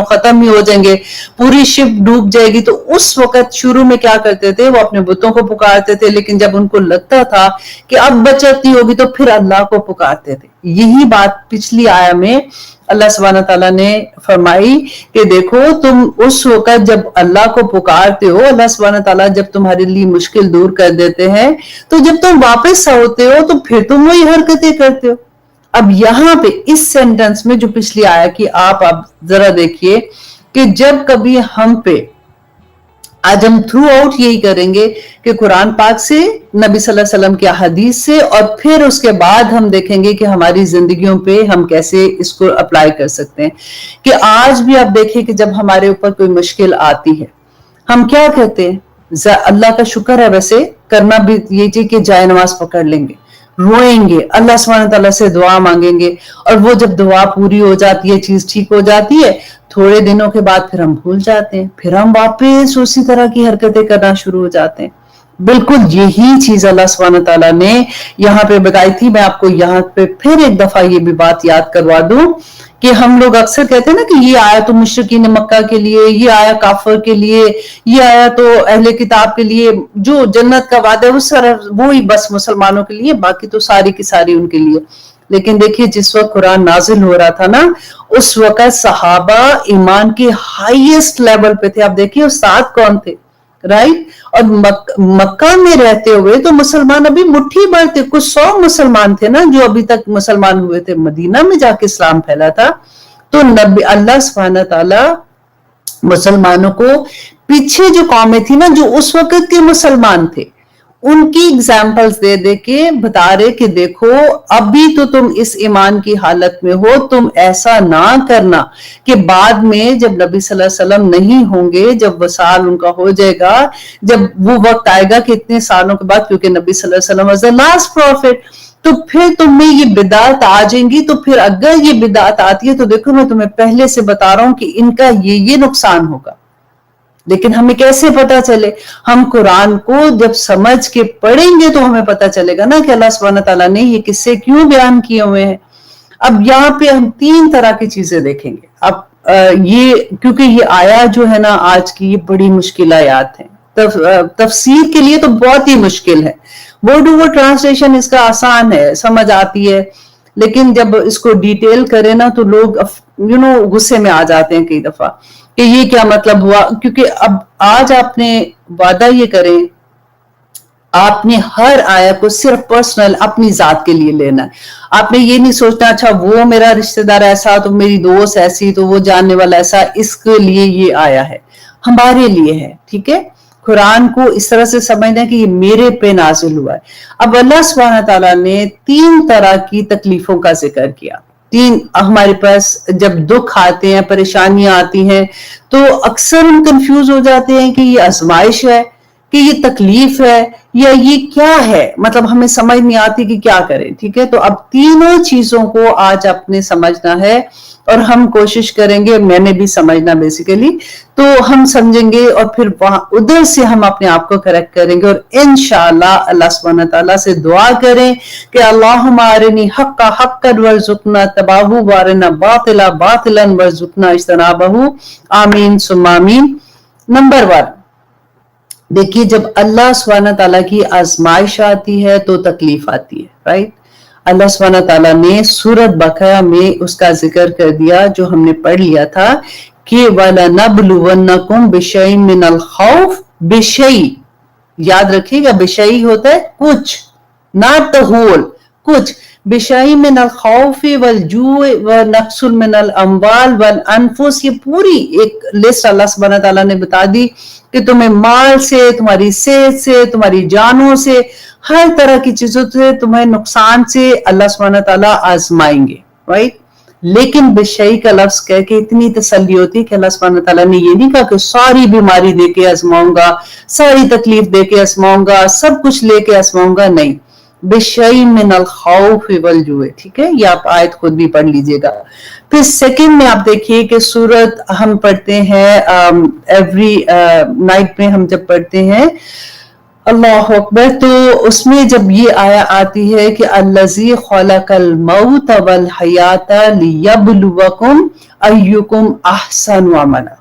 ختم ہی ہو جائیں گے، پوری شپ ڈوب جائے گی۔ تو اس وقت شروع میں کیا کرتے تھے، وہ اپنے بتوں کو پکارتے تھے، لیکن جب ان کو لگتا تھا کہ اب بچت نہیں ہوگی تو پھر اللہ کو پکارتے تھے۔ یہی بات پچھلی آیا میں اللہ سبحانہ تعالیٰ نے فرمائی کہ دیکھو تم اس وقت جب اللہ کو پکارتے ہو، اللہ سبحانہ تعالیٰ جب تمہارے لیے مشکل دور کر دیتے ہیں، تو جب تم واپس ہوتے ہو تو پھر تم وہی حرکتیں کرتے ہو۔ اب یہاں پہ اس سینٹنس میں جو پچھلی آیا کہ آپ ذرا دیکھیے کہ جب کبھی ہم پہ، آج ہم تھرو آؤٹ یہی کریں گے کہ قرآن پاک سے، نبی صلی اللہ علیہ وسلم کی حدیث سے، اور پھر اس کے بعد ہم دیکھیں گے کہ ہماری زندگیوں پہ ہم کیسے اس کو اپلائی کر سکتے ہیں۔ کہ آج بھی آپ دیکھیں کہ جب ہمارے اوپر کوئی مشکل آتی ہے، ہم کیا کہتے ہیں؟ اللہ کا شکر ہے ویسے کرنا بھی یہ چیز کہ جائے نماز پکڑ لیں گے، روئیں گے، اللہ سبحانہ تعالیٰ سے دعا مانگیں گے، اور وہ جب دعا پوری ہو جاتی ہے، چیز ٹھیک ہو جاتی ہے، تھوڑے دنوں کے بعد پھر ہم بھول جاتے ہیں، پھر ہم واپس اسی طرح کی حرکتیں کرنا شروع ہو جاتے ہیں۔ بالکل یہی چیز اللہ سبحانہ تعالیٰ نے یہاں پہ بتائی تھی۔ میں آپ کو یہاں پہ پھر ایک دفعہ یہ بھی بات یاد کروا دوں کہ ہم لوگ اکثر کہتے ہیں نا کہ یہ آیا تو مشرکین مکہ کے لیے، یہ آیا کافر کے لیے، یہ آیا تو اہل کتاب کے لیے، جو جنت کا وعدہ ہے وہی بس مسلمانوں کے لیے، باقی تو ساری کی ساری ان کے لیے۔ لیکن دیکھیے جس وقت قرآن نازل ہو رہا تھا نا، اس وقت صحابہ ایمان کے ہائیسٹ لیول پہ تھے۔ آپ دیکھیے استاد کون تھے، رائٹ؟ اور مکہ میں رہتے ہوئے تو مسلمان ابھی مٹھی بھر تھے، کچھ 100 مسلمان تھے نا جو ابھی تک مسلمان ہوئے تھے۔ مدینہ میں جا کے اسلام پھیلا تھا۔ تو اللہ سبحانہ تعالیٰ مسلمانوں کو، پیچھے جو قومیں تھی نا جو اس وقت کے مسلمان تھے، ان کی اگزامپلز دے دے کے بتا رہے کہ دیکھو ابھی تو تم اس ایمان کی حالت میں ہو، تم ایسا نہ کرنا کہ بعد میں جب نبی صلی اللہ علیہ وسلم نہیں ہوں گے، جب وصال ان کا ہو جائے گا، جب وہ وقت آئے گا کہ اتنے سالوں کے بعد، کیونکہ نبی صلی اللہ علیہ وسلم was the last prophet، تو پھر تم میں یہ بدعت آ جائیں گی۔ تو پھر اگر یہ بدعت آتی ہے تو دیکھو میں تمہیں پہلے سے بتا رہا ہوں کہ ان کا یہ نقصان ہوگا۔ لیکن ہمیں کیسے پتا چلے؟ ہم قرآن کو جب سمجھ کے پڑھیں گے تو ہمیں پتا چلے گا نا کہ اللہ سبحانہ تعالیٰ نے یہ قصے کیوں بیان کیے ہوئے ہیں۔ اب یہاں پہ ہم 3 طرح کی چیزیں دیکھیں گے۔ اب یہ کیونکہ یہ آیا جو ہے نا آج کی، یہ بڑی مشکل آیات ہیں، تفسیر کے لیے تو بہت ہی مشکل ہے۔ ورڈ ٹو ورڈ ٹرانسلیشن اس کا آسان ہے، سمجھ آتی ہے، لیکن جب اس کو ڈیٹیل کرے نا تو لوگ غصے میں آ جاتے ہیں کئی دفعہ کہ یہ کیا مطلب ہوا۔ کیونکہ اب آج آپ نے وعدہ یہ کریں، آپ نے ہر آیت کو صرف پرسنل اپنی ذات کے لیے لینا ہے۔ آپ نے یہ نہیں سوچنا اچھا وہ میرا رشتہ دار ایسا تو میری دوست ایسی تو وہ جاننے والا ایسا، اس کے لیے یہ آیا ہے، ہمارے لیے ہے، ٹھیک ہے؟ قرآن کو اس طرح سے سمجھنا کہ یہ میرے پہ نازل ہوا ہے۔ اب اللہ سبحانہ تعالیٰ نے 3 طرح کی تکلیفوں کا ذکر کیا۔ ہمارے پاس جب دکھ آتے ہیں، پریشانیاں آتی ہیں، تو اکثر ہم کنفیوز ہو جاتے ہیں کہ یہ آزمائش ہے، کہ یہ تکلیف ہے، یا یہ کیا ہے، مطلب ہمیں سمجھ نہیں آتی کہ کیا کریں، ٹھیک ہے؟ تو اب تینوں چیزوں کو آج آپ نے سمجھنا ہے، اور ہم کوشش کریں گے، میں نے بھی سمجھنا بیسیکلی، تو ہم سمجھیں گے اور پھر ادھر سے ہم اپنے آپ کو کریکٹ کریں گے، اور انشاءاللہ اللہ سبحانہ تعالیٰ سے دعا کریں کہ اللہم ارنی حقا حقا وارزقنا اتباعہ وارنا باطلا باطلا وارزقنا اجتنابہ، آمین ثم آمین۔ نمبر 1، دیکھیے جب اللہ سبحانہ تعالیٰ کی آزمائش آتی ہے تو تکلیف آتی ہے، رائٹ؟ اللہ سبحانہ تعالیٰ نے سورۃ بقرہ میں اس کا ذکر کر دیا جو ہم نے پڑھ لیا تھا کہ وَلَنَبْلُوَنَّكُمْ بِشَيْءٍ مِّنَ الْخَوْفِ, بِشَيْءٍ یاد رکھیے گا, بِشَيْء ہوتا ہے کچھ, not the whole, کچھ, بِشَيْءٍ مِّنَ الْخَوْفِ وَالْجُوعِ وَنَقْصٍ مِّنَ الْأَمْوَالِ وَالْأَنفُسِ, یہ پوری ایک لسٹ اللہ سبحانہ تعالیٰ نے بتا دی کہ تمہیں مال سے, تمہاری صحت سے, تمہاری جانوں سے, ہر طرح کی چیزوں سے, تمہیں نقصان سے اللہ سبحانہ تعالیٰ آزمائیں گے, رائٹ. لیکن بشئی کا لفظ کہہ کے اتنی تسلی ہوتی ہے کہ اللہ سبحانہ تعالیٰ نے یہ نہیں کہا کہ ساری بیماری دے کے آزماؤں گا, ساری تکلیف دے کے آزماؤں گا, سب کچھ لے کے آزماؤں گا, نہیں. بشئی من الخوف والجوع, ٹھیک ہے, یہ آپ آیت خود بھی پڑھ لیجئے گا. پھر سیکنڈ میں آپ دیکھیے کہ سورت ہم پڑھتے ہیں ایوری نائٹ میں, ہم جب پڑھتے ہیں اللہ اکبر, تو اس میں جب یہ آیا آتی ہے کہ الذی خلق الموت والحیات لیبلوکم ایکم احسن عملا,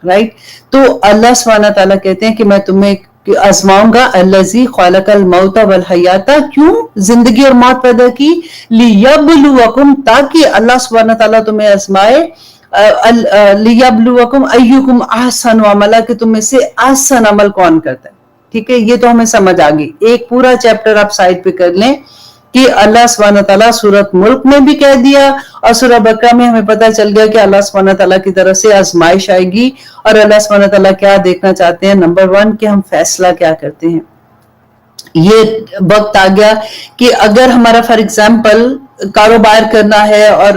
رائٹ. تو اللہ سبحانہ تعالیٰ کہتے ہیں کہ میں تمہیں آزماؤں گا, الذی خلق الموت والحیات, کیوں زندگی اور موت پیدا کی, لیبلوکم, تاکہ اللہ سبحانہ تعالیٰ تمہیں آزمائے, لیبلوکم ایکم احسن عملا, کہ تم میں سے احسن عمل کون کرتا ہے. ٹھیک ہے, یہ تو ہمیں سمجھ آ گئی. ایک پورا چیپٹر آپ سائڈ پہ کر لیں کہ اللہ سبحانہ تعالیٰ سورت ملک میں بھی کہہ دیا, اور سورہ بقرہ میں ہمیں پتہ چل گیا کہ اللہ سبحانہ تعالیٰ کی طرف سے آزمائش آئے گی, اور اللہ سبحانہ تعالیٰ کیا دیکھنا چاہتے ہیں, نمبر 1 کہ ہم فیصلہ کیا کرتے ہیں. یہ وقت آ گیا کہ اگر ہمارا فار ایگزامپل کاروبار کرنا ہے اور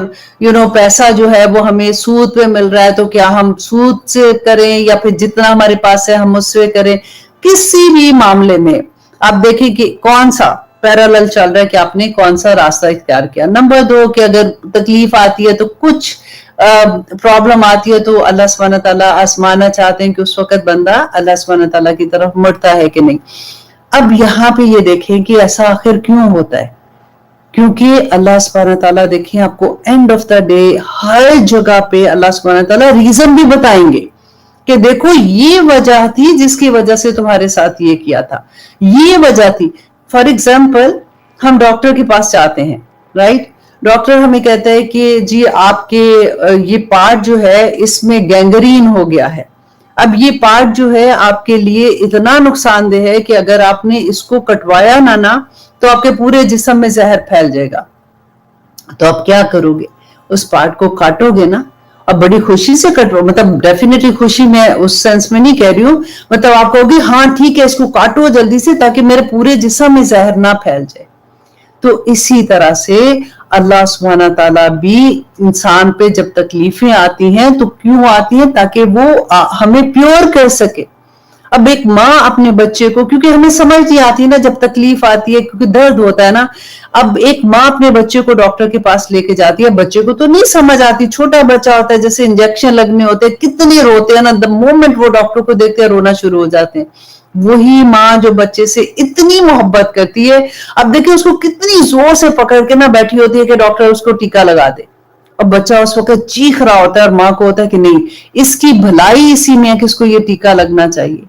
پیسہ جو ہے وہ ہمیں سود پہ مل رہا ہے, تو کیا ہم سود سے کریں یا پھر جتنا ہمارے پاس ہے ہم اس سے کریں. کسی بھی معاملے میں آپ دیکھیں کہ کون سا پیرالل چل رہا ہے, کہ آپ نے کون سا راستہ اختیار کیا. نمبر 2 کہ اگر تکلیف آتی ہے تو کچھ پرابلم آتی ہے تو اللہ سبحانہ تعالیٰ آزمانا چاہتے ہیں کہ اس وقت بندہ اللہ سبحانہ تعالیٰ کی طرف مڑتا ہے کہ نہیں. اب یہاں پہ یہ دیکھیں کہ ایسا آخر کیوں ہوتا ہے, کیونکہ اللہ سبحانہ تعالیٰ دیکھیں آپ کو اینڈ آف دا ڈے ہر جگہ پہ اللہ سبحانہ تعالیٰ ریزن بھی بتائیں گے کہ دیکھو یہ وجہ تھی جس کی وجہ سے تمہارے ساتھ یہ کیا تھا, یہ وجہ تھی. فار ایگزامپل ہم ڈاکٹر کے پاس جاتے ہیں, رائٹ. ڈاکٹر ہمیں کہتا ہے کہ جی آپ کے یہ پارٹ جو ہے اس میں گینگرین ہو گیا ہے. اب یہ پارٹ جو ہے آپ کے لیے اتنا نقصان دہ ہے کہ اگر آپ نے اس کو کٹوایا نہ تو آپ کے پورے جسم میں زہر پھیل جائے گا. تو آپ کیا کرو گے, اس پارٹ کو کاٹو گے نا. اب بڑی خوشی سے کٹو, مطلب ڈیفینیٹلی خوشی میں اس سینس میں نہیں کہہ رہی ہوں, مطلب آپ کہو گے ہاں ٹھیک ہے اس کو کاٹو جلدی سے تاکہ میرے پورے جسم میں زہر نہ پھیل جائے. تو اسی طرح سے اللہ سبحانہ تعالیٰ بھی انسان پہ جب تکلیفیں آتی ہیں تو کیوں آتی ہیں, تاکہ وہ ہمیں پیور کر سکے. اب ایک ماں اپنے بچے کو, کیونکہ ہمیں سمجھ نہیں آتی نا جب تکلیف آتی ہے, کیونکہ درد ہوتا ہے نا. اب ایک ماں اپنے بچے کو ڈاکٹر کے پاس لے کے جاتی ہے, بچے کو تو نہیں سمجھ آتی, چھوٹا بچہ ہوتا ہے, جیسے انجیکشن لگنے ہوتے ہیں, کتنے روتے ہیں نا, the moment وہ ڈاکٹر کو دیکھتے ہیں رونا شروع ہو جاتے ہیں. وہی ماں جو بچے سے اتنی محبت کرتی ہے, اب دیکھیں اس کو کتنی زور سے پکڑ کے نہ بیٹھی ہوتی ہے کہ ڈاکٹر اس کو ٹیکا لگا دے. اب بچہ اس وقت چیخ رہا ہوتا ہے اور ماں کو ہوتا ہے کہ نہیں, اس کی بھلائی اسی میں ہے کہ اس کو یہ ٹیکا لگنا چاہیے.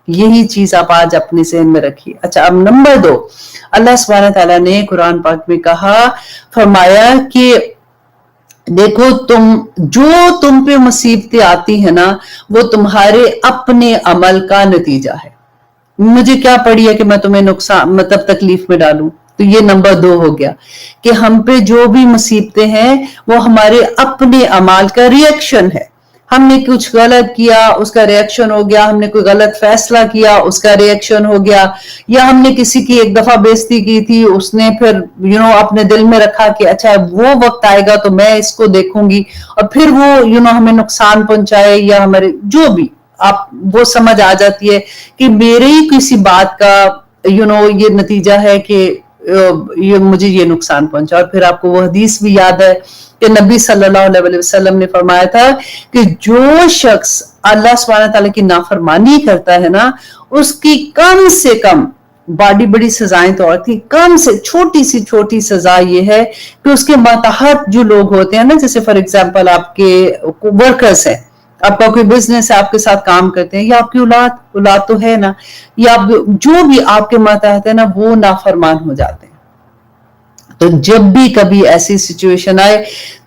یہی چیز آپ آج اپنے ذہن میں رکھیے. اچھا, اب نمبر 2, اللہ سبحانہ تعالیٰ نے قرآن پاک میں کہا, فرمایا کہ دیکھو تم پہ مصیبتیں آتی ہیں نا, وہ تمہارے اپنے عمل کا نتیجہ ہے. مجھے کیا پڑی ہے کہ میں تمہیں نقصان مطلب تکلیف میں ڈالوں. تو یہ نمبر 2 ہو گیا کہ ہم پہ جو بھی مصیبتیں ہیں وہ ہمارے اپنے اعمال کا ریئیکشن ہے. ہم نے کچھ غلط کیا, اس کا ریئیکشن ہو گیا. ہم نے کوئی غلط فیصلہ کیا, اس کا ریئیکشن ہو گیا. یا ہم نے کسی کی ایک دفعہ بےزتی کی تھی, اس نے پھر اپنے دل میں رکھا کہ اچھا وہ وقت آئے گا تو میں اس کو دیکھوں گی, اور پھر وہ ہمیں نقصان پہنچائے, یا ہمارے جو بھی آپ وہ سمجھ آ جاتی ہے کہ میرے ہی کسی بات کا یہ نتیجہ ہے کہ مجھے یہ نقصان پہنچا. اور پھر آپ کو وہ حدیث بھی یاد ہے کہ نبی صلی اللہ علیہ وسلم نے فرمایا تھا کہ جو شخص اللہ سبحانہ تعالیٰ کی نافرمانی کرتا ہے نا, اس کی کم سے کم بڑی بڑی سزائیں تو اور تھی, کم سے چھوٹی سزا یہ ہے کہ اس کے ماتحت جو لوگ ہوتے ہیں نا, جیسے فار ایگزامپل آپ کے ورکرز ہیں, آپ کا کوئی بزنس ہے, آپ کے ساتھ کام کرتے ہیں, یا آپ کی اولاد تو ہے نا, یا جو بھی آپ کے ماتحت ہے نا وہ نافرمان ہو جاتے ہیں. तो जब भी कभी ऐसी सिचुएशन आए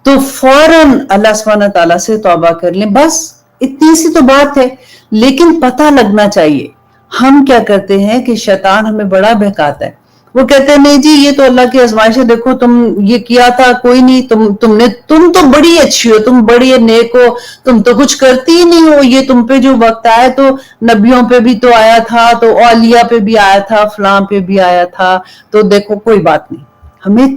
तो फौरन अल्लाह सुब्हानहू तआला से तौबा कर लें, बस इतनी सी तो बात है। लेकिन पता लगना चाहिए। हम क्या करते हैं कि शैतान हमें बड़ा बहकाता है, वो कहते हैं नहीं जी ये तो अल्लाह की आजमाइश है, देखो तुम ये किया था, कोई नहीं, तुम तो बड़ी अच्छी हो, तुम बड़ी नेक हो, तुम तो कुछ करती ही नहीं हो, ये तुम पे जो वक्त आया तो नबियों पे भी तो आया था, तो औलिया पे भी आया था, फलां पे भी आया था, तो देखो कोई बात नहीं। हमें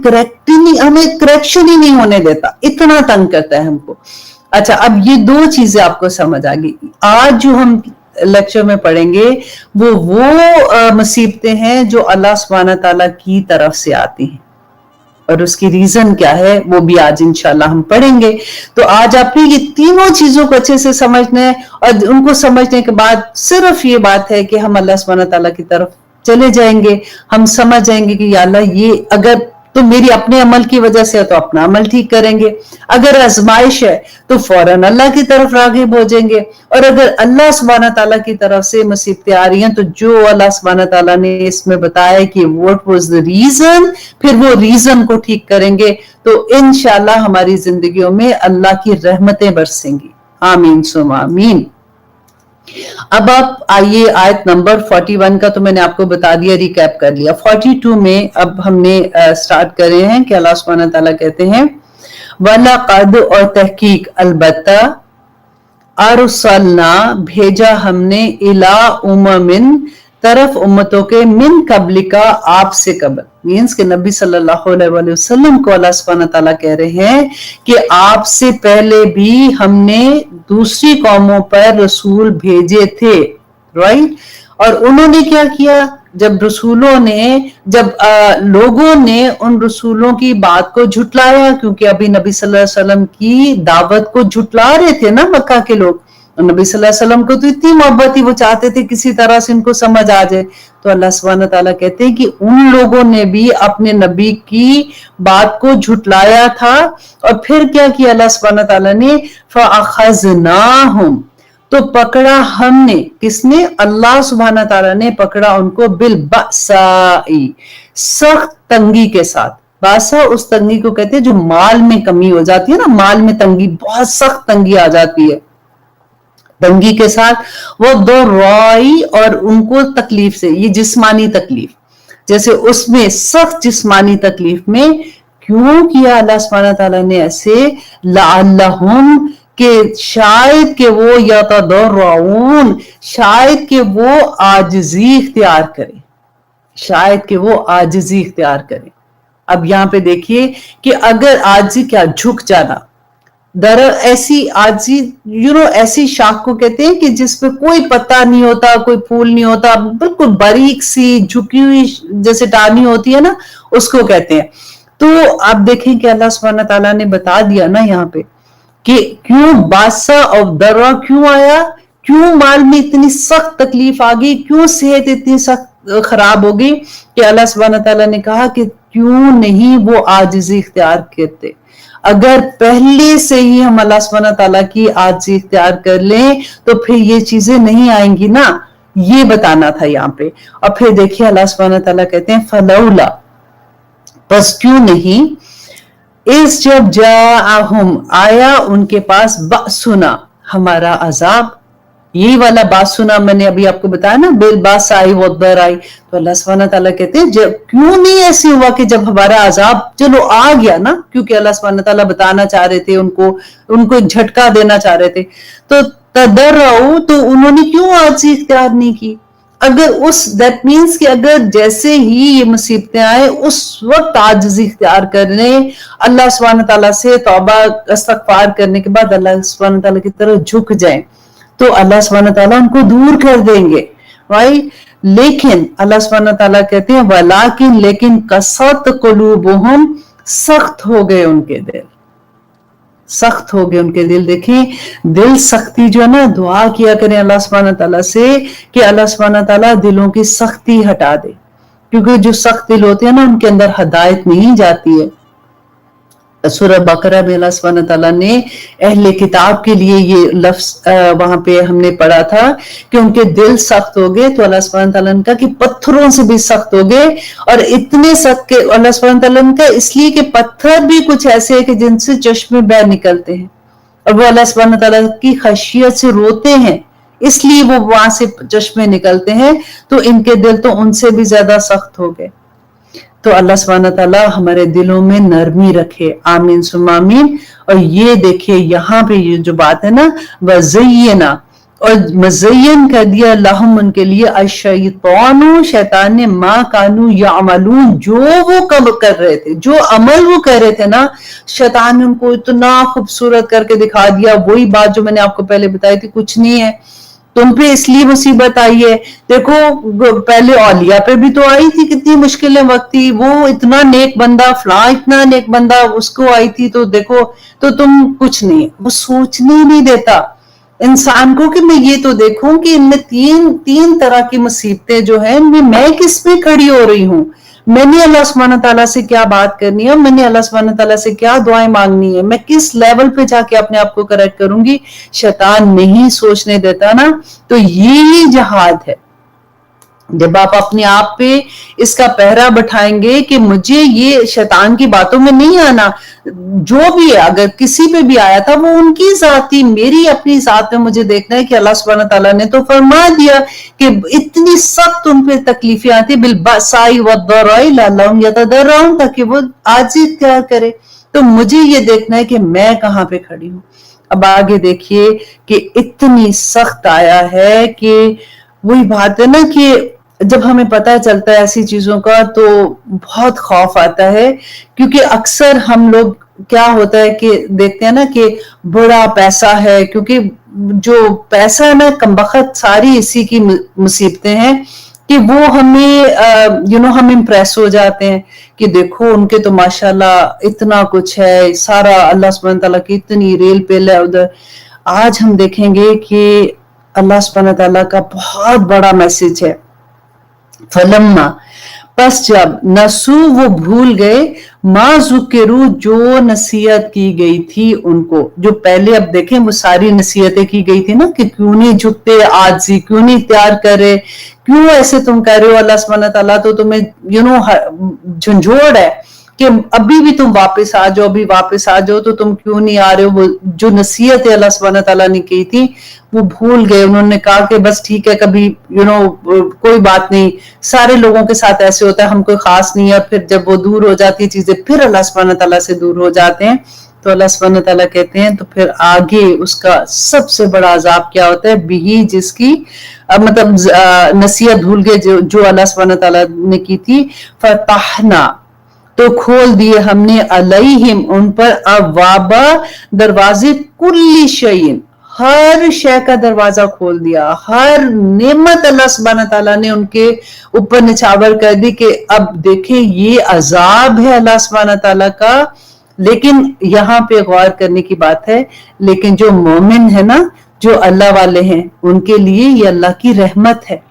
करेक्शन ही नहीं होने देता, इतना तंग करता है हमको। अच्छा, अब ये दो चीजें आपको समझ आ गई। आज जो हम लेक्चर में पढ़ेंगे वो मुसीबतें हैं जो अल्लाह सुब्हानहू तआला की तरफ से आती हैं, और उसकी रीजन क्या है वो भी आज इंशाल्लाह हम पढ़ेंगे। तो आज आपने ये तीनों चीजों को अच्छे से समझना है, और उनको समझने के बाद सिर्फ ये बात है कि हम अल्लाह सुब्हानहू तआला की तरफ चले जाएंगे। हम समझ जाएंगे कि या अल्लाह ये अगर तो मेरी अपने अमल की वजह से है तो अपना अमल ठीक करेंगे, अगर आजमाइश है तो फौरन अल्लाह की तरफ राग़िब हो जाएंगे, और अगर अल्लाह सुब्हानहू तआला की तरफ से मुसीबतें आ रही हैं तो जो अल्लाह सुब्हानहू तआला ने इसमें बताया कि व्हाट वाज द रीजन, फिर वो रीजन को ठीक करेंगे, तो इंशाल्लाह हमारी जिंदगियों में अल्लाह की रहमतें बरसेंगी। आमीन सुम आमीन। अब आप आइए आयत नंबर 41 का तो मैंने आपको बता दिया, रिकैप कर लिया। 42 में अब हमने स्टार्ट करे हैं कि अल्लाह सुब्हानहू तआला कहते हैं वलक़द, और तहकीक अलबत्ता, अरसलना, भेजा हमने, इला उममिन, तरफ उम्मतों के, मिन कबलिका, आपसे कबल, मीन्स के नबी सल्लल्लाहु अलैहि वसल्लम को अल्लाह सुब्हानहू तआला कह रहे हैं कि आपसे पहले भी हमने दूसरी कौमों पर रसूल भेजे थे, राइट। और उन्होंने क्या किया, जब रसूलों ने, जब लोगों ने उन रसूलों की बात को झुटलाया, क्योंकि अभी नबी सल्लल्लाहु अलैहि वसल्लम की दावत को झुटला रहे थे ना मक्का के लोग, नबी सल्लल्लाहु अलैहि वसल्लम को तो इतनी मोहब्बत थी, वो चाहते थे किसी तरह से इनको समझ आ जाए। तो अल्लाह सुब्हानहू तआला कहते हैं कि उन लोगों ने भी अपने नबी की बात को झुटलाया था, और फिर क्या किया अल्लाह सुब्हानहू तआला ने, फ़अख़ज़नाहुम, तो पकड़ा हमने, किसने, अल्लाह सुब्हानहू तआला ने पकड़ा उनको, बिल बअसाई, सख्त तंगी के साथ। बासा उस तंगी को कहते हैं जो माल में कमी हो जाती है ना, माल में तंगी, बहुत सख्त तंगी आ जाती है, तंगी के साथ, वो दो रॉई, और उनको तकलीफ से, ये जिस्मानी तकलीफ, जैसे उसमें सख्त जिस्मानी तकलीफ में क्यों किया अल्लाह सुब्हानहू तआला ने ऐसे, लअल्लहुम, के शायद के वो यतदर्रऊन, शायद के वो आजिज़ी इख्तियार करें, शायद के वो आजिज़ी इख्तियार करें। अब यहाँ पे देखिए कि अगर आजिज़ी क्या, झुक जाना, ऐसी आजी, ऐसी शाख को कहते हैं कि जिसपे कोई पत्ता नहीं होता, कोई फूल नहीं होता, बिल्कुल बारीक सी झुकी हुई जैसे टहनी होती है ना, उसको कहते हैं। तो आप देखें कि अल्लाह सुब्हानहू तआला ने बता दिया ना यहाँ पे कि क्यों बासा और दर्रा क्यों आया, क्यों माल में इतनी सख्त तकलीफ आ गई, क्यों सेहत इतनी सख्त खराब हो गई, कि अल्लाह सुब्हानहू तआला ने कहा कि क्यों नहीं वो आजिज़ी इख्तियार करते। अगर पहले से ही हम अल्लाह सुब्हानहू तआला की आजिज़ी इख्तियार कर लें तो फिर ये चीजें नहीं आएंगी ना, ये बताना था यहाँ पे। और फिर देखिए अल्लाह सुब्हानहू तआला कहते हैं फलौला, बस क्यों नहीं, इस जब जाअहुम, आया उनके पास, बासुना, हमारा अजाब, यही वाला बात सुना मैंने अभी आपको बताया ना, बिल बास आई वदर आई। तो अल्लाह सुब्हानहू तआला कहते हैं जब क्यों नहीं ऐसे हुआ कि जब हमारा अजाब चलो आ गया ना, क्योंकि अल्लाह सुब्हानहू तआला बताना चाह रहे थे उनको एक झटका देना चाह रहे थे, तो तदर्रऊ, तो उन्होंने क्यों आजिज़ी इख्तियार नहीं की। अगर उस दैट मीन्स कि अगर जैसे ही ये मुसीबतें आए उस वक्त आजिज़ी इख्तियार कर लें, अल्लाह सुब्हानहू तआला से तौबा इस्तग़फ़ार करने के बाद अल्लाह सुब्हानहू तआला की तरफ झुक जाएं, तो अल्लाह सुब्हानहू तआला उनको दूर कर देंगे, राइट। लेकिन अल्लाह सुब्हानहू तआला कहते हैं वलाकिन, लेकिन कसत कुलूबुहुम, सख्त हो गए उनके दिल, सख्त हो गए उनके दिल। देखिए दिल सख्ती जो है ना, दुआ किया करें अल्लाह सुब्हानहू तआला से कि अल्लाह सुब्हानहू तआला दिलों की सख्ती हटा दे, क्योंकि जो सख्त दिल होते हैं ना उनके अंदर हिदायत नहीं जाती है। सूरह बकरा में अल्लाह सुब्हानहू तआला ने अहले किताब के लिए ये लफ्ज वहां पे हमने पढ़ा था कि उनके दिल सख्त हो गए, तो अल्लाह सुब्हानहू तआला ने कहा कि पत्थरों से भी सख्त हो गए, और इतने सख्त के अल्लाह सुब्हानहू तआला ने कहा इसलिए कि पत्थर भी कुछ ऐसे है कि जिनसे चश्मे बह निकलते हैं, और वो अल्लाह सुब्हानहू तआला की खशियत से रोते हैं, इसलिए वो वहां से चश्मे निकलते हैं, तो इनके दिल तो उनसे भी ज्यादा सख्त हो गए। तो अल्लाह सुब्हानहू तआला हमारे दिलों में नरमी रखे, आमीन सुम्मा आमीन। और ये देखिए यहाँ पे ये जो बात है ना, वज़य्यना, और मज़य्यन कर दिया लहुम उनके लिए अश-शैतानु, शैतान ने मा कानू यामलून, जो वो कब कर रहे थे, जो अमल वो कर रहे थे ना, शैतान ने उनको इतना खूबसूरत करके दिखा दिया। वही बात जो मैंने आपको पहले बताई थी, कुछ नहीं है तुम पे इसलिए मुसीबत आई है। देखो पहले औलिया पे भी तो आई थी, कितनी मुश्किलें वक्त थी, वो इतना नेक बंदा, फला इतना नेक बंदा, उसको आई थी, तो देखो तो तुम कुछ नहीं। वो सोचने ही नहीं देता इंसान को कि मैं ये तो देखूं कि इनमें तीन तरह की मुसीबतें जो है, इनमें मैं किस में खड़ी हो रही हूँ, मैंने अल्लाह सुब्हानहू तआला से क्या बात करनी है, मैंने अल्लाह सुब्हानहू तआला से क्या दुआएं मांगनी है, मैं किस लेवल पे जाके अपने आप को करेक्ट करूंगी। शैतान नहीं सोचने देता ना, तो ये जिहाद है। जब आप अपने आप पे इसका पहरा बैठाएंगे कि मुझे ये शैतान की बातों में नहीं आना, जो भी है अगर किसी पे भी आया था वो उनकी जाती, मेरी अपनी जात में मुझे देखना है कि अल्लाह सुब्हानहू तआला ने तो फरमा दिया कि इतनी सख्त उन पे तकलीफें आती बिलबसाई वद्दराई लअल्लहुम यतदर्रऊन, ताकि वो आजिज़ क्या करे। तो मुझे ये देखना है कि मैं कहाँ पे खड़ी हूँ। अब आगे देखिए कि इतनी सख्त आया है कि वही बात है ना कि जब हमें पता चलता है ऐसी चीजों का तो बहुत खौफ आता है, क्योंकि अक्सर हम लोग क्या होता है कि देखते हैं ना कि बड़ा पैसा है, क्योंकि जो पैसा है ना कमबख्त सारी इसी की मुसीबतें हैं कि वो हमें हम इम्प्रेस हो जाते हैं कि देखो उनके तो माशाल्लाह इतना कुछ है, सारा अल्लाह सुब्हानहू तआला की इतनी रेल पेल है उधर। आज हम देखेंगे कि अल्लाह सुब्हानहू तआला का बहुत बड़ा मैसेज है, फलम्मा, बस जब नसू वो भूल गए, माँ ज़ुकिरू जो नसीहत की गई थी उनको, जो पहले अब देखें वो सारी नसीहतें की गई थी ना कि क्यों नहीं झुकते, आजी क्यों नहीं तैयार करे, क्यों ऐसे तुम कह रहे हो, अल्लाह सुब्हानहू तआला तो तुम्हें झंझोड़ है कि अभी भी तुम वापस आ जाओ, अभी वापस आ जाओ, तो तुम क्यों नहीं आ रहे हो। वो जो नसीहत अल्लाह सुब्हानहू तआला ने की थी वो भूल गए। उन्होंने कहा कि बस ठीक है, कभी कोई बात नहीं, सारे लोगों के साथ ऐसे होता है, हम कोई खास नहीं है। फिर जब वो दूर हो जाती है चीजें, फिर अल्लाह सुब्हानहू तआला से दूर हो जाते हैं, तो अल्लाह सुब्हानहू तआला कहते हैं तो फिर आगे उसका सबसे बड़ा अजाब क्या होता है, बिही जिसकी मतलब नसीहत भूल गए जो अल्लाह सुब्हानहू तआला ने की थी, फतहना तो खोल दिए हमने अलैहिम उन पर अवाबा दरवाजे कुल्ली शैइन, हर शय का दरवाजा खोल दिया, हर नेमत अल्लाह सुब्हानहू तआला ने उनके ऊपर निछावर कर दी कि अब देखें ये अजाब है अल्लाह सुब्हानहू तआला का। लेकिन यहाँ पे गौर करने की बात है, लेकिन जो मोमिन है ना, जो अल्लाह वाले हैं, उनके लिए ये अल्लाह की रहमत है।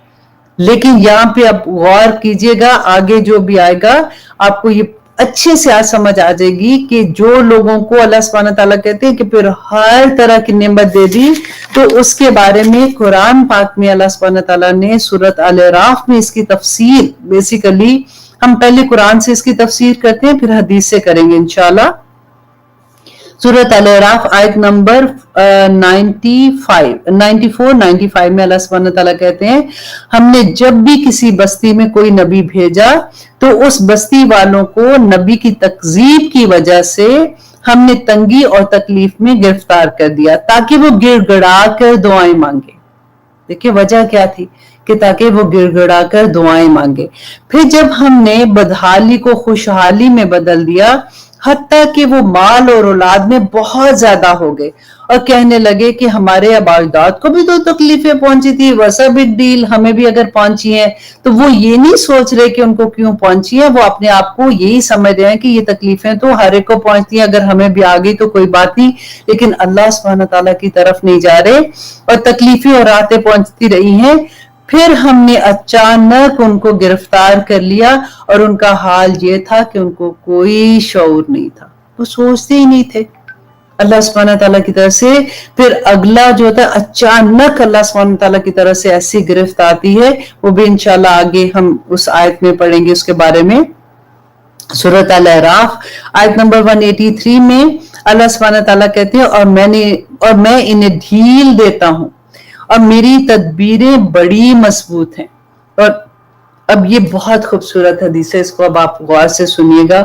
लेकिन यहाँ पे आप गौर कीजिएगा, आगे जो भी आएगा आपको ये अच्छे से आज समझ आ जाएगी कि जो लोगों को अल्लाह सुब्हानहू तआला कहते हैं कि फिर हर तरह की नेमत दे दी, तो उसके बारे में कुरान पाक में अल्लाह सुब्हानहू तआला ने सूरत अल-अराफ में इसकी तफसीर, बेसिकली हम पहले कुरान से इसकी तफसीर करते हैं, फिर हदीस से करेंगे इंशाल्लाह। सूरत अल-अराफ आयत नंबर 94-95 में अल्लाह सुब्हानहू तआला कहते हैं, हमने जब भी किसी बस्ती में कोई नबी भेजा तो उस बस्ती वालों को नबी की तकजीब की वजह से हमने तंगी और तकलीफ में गिरफ्तार कर दिया ताकि वो गिड़गिड़ा कर दुआएं मांगे। देखिए वजह क्या थी कि ताकि वो गिड़गिड़ा कर दुआएं मांगे। फिर जब हमने बदहाली को खुशहाली में बदल दिया, हत्ता कि वो माल और औलाद में बहुत ज्यादा हो गए और कहने लगे कि हमारे अबाजदाद को भी तो तकलीफें पहुंची थी, वैसा बिग डील हमें भी अगर पहुंची है। तो वो ये नहीं सोच रहे कि उनको क्यों पहुंची है, वो अपने आप को यही समझ रहे हैं कि ये तकलीफें तो हर एक को पहुंचती हैं, अगर हमें भी आ गई तो कोई बात नहीं, लेकिन अल्लाह सुब्हानहू तआला की तरफ नहीं जा रहे और तकलीफें और राहतें पहुंचती रही हैं। फिर हमने अचानक उनको गिरफ्तार कर लिया और उनका हाल ये था कि उनको कोई शऊर नहीं था, वो सोचते ही नहीं थे अल्लाह सुब्हानहू तआला की तरफ से। फिर अगला जो होता है अचानक अल्लाह सुब्हानहू तआला की तरफ से ऐसी गिरफ्त आती है, वो भी इंशाल्लाह आगे हम उस आयत में पढ़ेंगे उसके बारे में। सूरत अल-अराफ आयत नंबर 183 में अल्लाह सुब्हानहू तआला कहते हैं और मैं इन्हें ढील देता हूं और मेरी तदबीरें बड़ी मजबूत हैं। और अब ये बहुत खूबसूरत हदीस है, इसको अब आप गौर से सुनिएगा,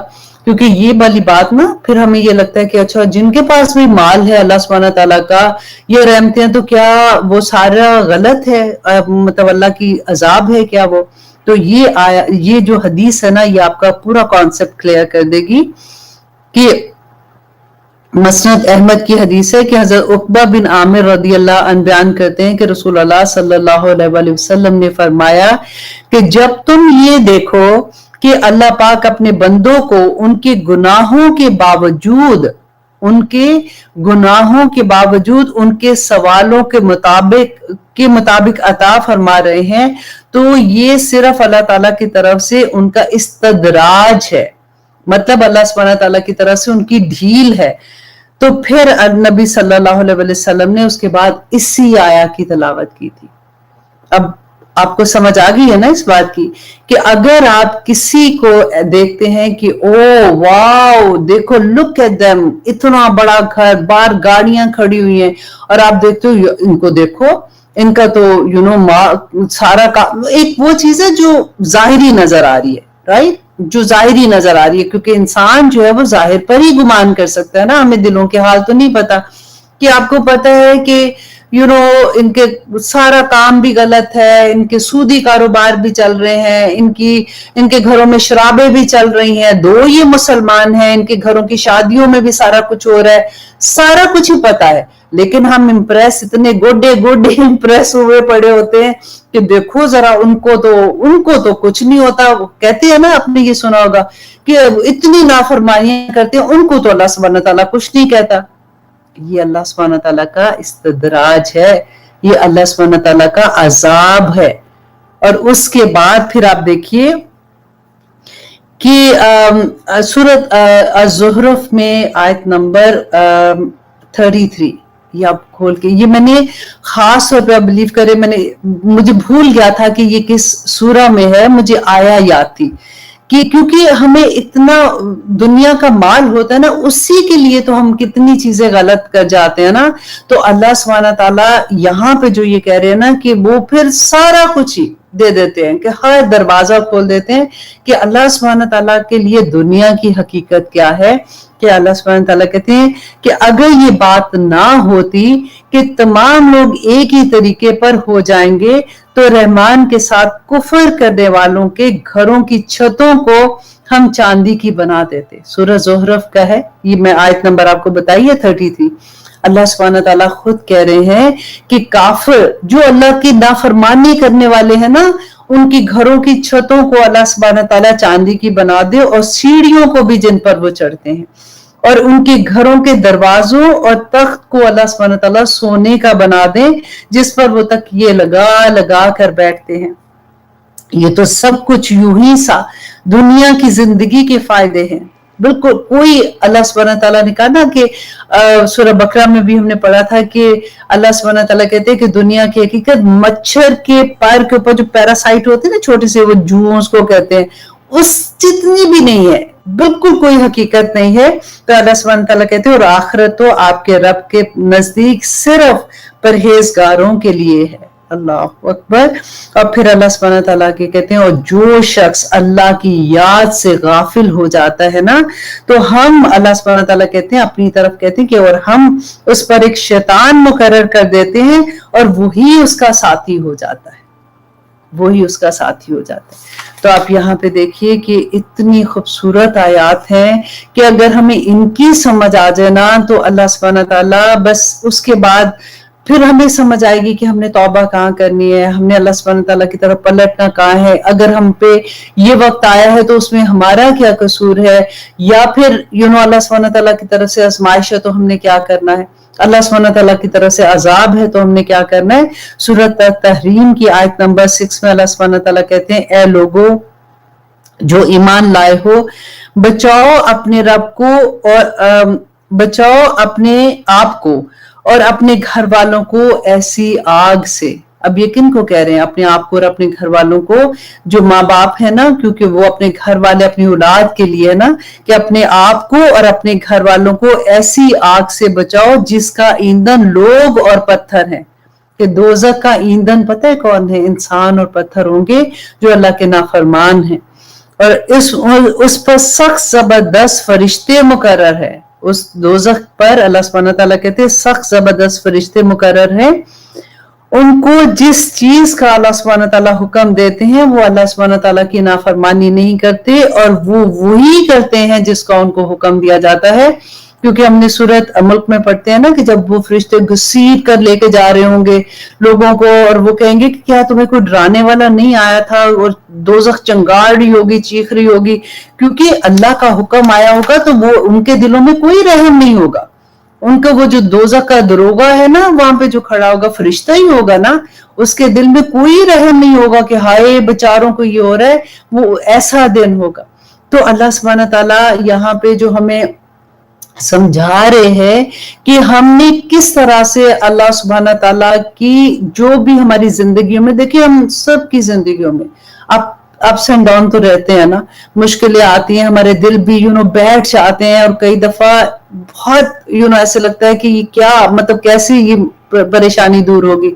क्योंकि ये वाली बात ना फिर हमें ये लगता है कि अच्छा जिनके पास भी माल है अल्लाह सुब्हानहू तआला का, ये रहमतें हैं, तो क्या वो सारा गलत है, मतलब अल्लाह की अजाब है क्या वो? तो ये जो हदीस है ना, ये आपका पूरा कॉन्सेप्ट क्लियर कर देगी। कि मसनद अहमद की हदीस है कि हजरत उकबा बिन आमिर रदी अल्लाह अन्हु बयान करते हैं कि रसूलुल्लाह सल्लल्लाहु अलैहि वसल्लम ने फरमाया कि जब तुम ये देखो कि अल्लाह पाक अपने बंदों को उनके गुनाहों के बावजूद उनके सवालों के मुताबिक अता फरमा रहे हैं, तो ये सिर्फ अल्लाह ताला की तरफ से उनका इस्तदराज है, मतलब अल्लाह सुब्हानहू तआला की तरफ से उनकी ढील है। तो फिर नबी सल्लल्लाहु अलैहि वसल्लम ने उसके बाद इसी आया की तिलावत की थी। अब आपको समझ आ गई है ना इस बात की कि अगर आप किसी को देखते हैं कि ओ वाओ देखो लुक एट देम, इतना बड़ा घर, बाहर गाड़ियां खड़ी हुई हैं, और आप देखते हो इनको देखो, इनका तो सारा का एक वो चीज है जो जाहिरी नजर आ रही है, राइट, जो जाहिरी नजर आ रही है, क्योंकि इंसान जो है वो जाहिर पर ही गुमान कर सकता है ना, हमें दिलों के हाल तो नहीं पता। कि आपको पता है कि इनके सारा काम भी गलत है, इनके सूदी कारोबार भी चल रहे हैं, इनके घरों में शराबें भी चल रही हैं, दो ये मुसलमान हैं, इनके घरों की शादियों में भी सारा कुछ हो रहा है, सारा कुछ ही पता है, लेकिन हम इतने गोडे इम्प्रेस हुए पड़े होते हैं कि देखो जरा उनको तो कुछ नहीं होता। कहते हैं ना, आपने ये सुना होगा कि इतनी नाफरमानियां करते हैं, उनको तो अल्लाह सुब्हानहू तआला कुछ नहीं कहता। ये अल्लाह सुब्हानहू तआला का इस्तदराज है, ये अल्लाह सुब्हानहू तआला का अजाब है। और उसके बाद फिर आप देखिए कि सूरत अज़्ज़ुहरुफ में आयत नंबर 33, ये आप खोल के, ये मैंने खास तौर पे बिलीव करे, मुझे भूल गया था कि ये किस सूरा में है, मुझे आया याद थी कि क्योंकि हमें इतना दुनिया का माल होता है ना, उसी के लिए तो हम कितनी चीजें गलत कर जाते हैं ना। तो अल्लाह सुब्हानहू तआला यहाँ पे जो ये कह रहे हैं ना कि वो फिर सारा कुछ ही दे देते हैं, कि हर दरवाजा खोल देते हैं, कि अल्लाह सुब्हानहू तआला के लिए दुनिया की हकीकत क्या है। कि अल्लाह सुब्हानहू तआला कहते हैं कि अगर ये बात ना होती कि तमाम लोग एक ही तरीके पर हो जाएंगे, तो रहमान के साथ कुफर करने वालों के घरों की छतों को हम चांदी की बना देते। सूरह ज़ुहरुफ का है ये, मैं आयत नंबर आपको बताइए 33। अल्लाह सुब्हानहू तआला खुद कह रहे हैं कि काफिर जो अल्लाह की नाफरमानी करने वाले हैं ना, उनकी घरों की छतों को अल्लाह सुब्हानहू तआला चांदी की बना दे, और सीढ़ियों को भी जिन पर वो चढ़ते हैं, और उनके घरों के दरवाजों और तख्त को अल्लाह सुब्हानहू तआला सोने का बना दे, जिस पर वो तकिए लगा कर बैठते हैं। ये तो सब कुछ यूं ही सा दुनिया की जिंदगी के फायदे हैं, बिल्कुल कोई। अल्लाह सुब्हानहू तआला ने कहा ना कि सूरह बकरा में भी हमने पढ़ा था कि अल्लाह सुब्हानहू तआला कहते हैं कि दुनिया की हकीकत मच्छर के पैर के ऊपर जो पैरासाइट होते हैं ना, छोटे से वो जुओं उसको कहते हैं, उस जितनी भी नहीं है, बिल्कुल कोई हकीकत नहीं है। तो अल्लाह सुब्हानहू तआला कहते हैं और आखिरत तो आपके रब के नजदीक सिर्फ परहेजगारों के लिए है। अल्लाह अकबर। और फिर अल्लाह सुब्हानहू तआला के कहते हैं और जो शख्स अल्लाह की याद से गाफिल हो जाता है ना, तो हम अल्लाह सुब्हानहू तआला कहते हैं अपनी तरफ कहते हैं कि और हम उस पर एक शैतान मुकर्रर कर देते हैं और वही उसका साथी हो जाता है, वही उसका साथी हो जाता है। तो आप यहाँ पे देखिए कि इतनी खूबसूरत आयात हैं कि अगर हमें इनकी समझ आ जाए ना, तो अल्लाह सुब्हानहू तआला बस उसके बाद फिर हमें समझ आएगी कि हमने तौबा कहाँ करनी है, हमने अल्लाह सुब्हानहू तआला की तरफ पलटना कहाँ है। अगर हम पे ये वक्त आया है तो उसमें हमारा क्या कसूर है, या फिर अल्लाह सुब्हानहू तआला की तरफ से आजमाइश है तो हमने क्या करना है, अल्लाह सुब्हानहू तआला की तरफ से अजाब है तो हमने क्या करना है। सूरत तहरीम की आयत नंबर 6 में अल्लाह सुब्हानहू तआला कहते हैं, ए लोगो जो ईमान लाए हो, बचाओ अपने रब को और बचाओ अपने आप को और अपने घर वालों को ऐसी आग से। अब ये किन को कह रहे हैं? अपने आप को और अपने घर वालों को, जो माँ बाप है ना, क्योंकि वो अपने घर वाले अपनी औलाद के लिए है ना, कि अपने आप को और अपने घर वालों को ऐसी आग से बचाओ जिसका ईंधन लोग और पत्थर है। कि दोजख का ईंधन पता है कौन है? इंसान और पत्थर होंगे जो अल्लाह के नाफरमान हैं। और उस पर सख्त जबरदस्त फरिश्ते मुकर्रर है। उस दोजख पर अल्लाह सुब्हानहू व तआला कहते हैं सख्त जबरदस्त फरिश्ते मुकर्रर हैं। उनको जिस चीज का अल्लाह सुब्हानहू व तआला हुक्म देते हैं वो अल्लाह सुब्हानहू व तआला की नाफरमानी नहीं करते, और वो वही करते हैं जिसका उनको हुक्म दिया जाता है। क्योंकि हमने सूरत मुल्क में पढ़ते हैं ना कि जब वो फरिश्ते घसीट कर लेके जा रहे होंगे लोगों को, और वो कहेंगे कि क्या तुम्हें कोई डराने वाला नहीं आया था, और दोजख चंगाड़ रही होगी, चीख रही होगी, क्योंकि अल्लाह का हुक्म आया होगा तो वो उनके दिलों में कोई रहम नहीं होगा। उनका वो जो दोजख का दरोगा है ना, वहां पे जो खड़ा होगा फरिश्ता ही होगा ना, उसके दिल में कोई रहम नहीं होगा कि हाय बेचारों को ये हो रहा है। वो ऐसा दिन होगा। तो अल्लाह सुब्हानहू व तआला यहाँ पे जो हमें समझा रहे हैं कि हमने किस तरह से अल्लाह सुब्हानहू व तआला की जो भी हमारी जिंदगियों में, देखिए हम सब की जिंदगियों में अप्स एंड डाउन तो रहते हैं ना, मुश्किलें आती हैं, हमारे दिल भी बैठ जाते हैं, और कई दफा बहुत ऐसे लगता है कि ये क्या, मतलब कैसे ये परेशानी दूर होगी।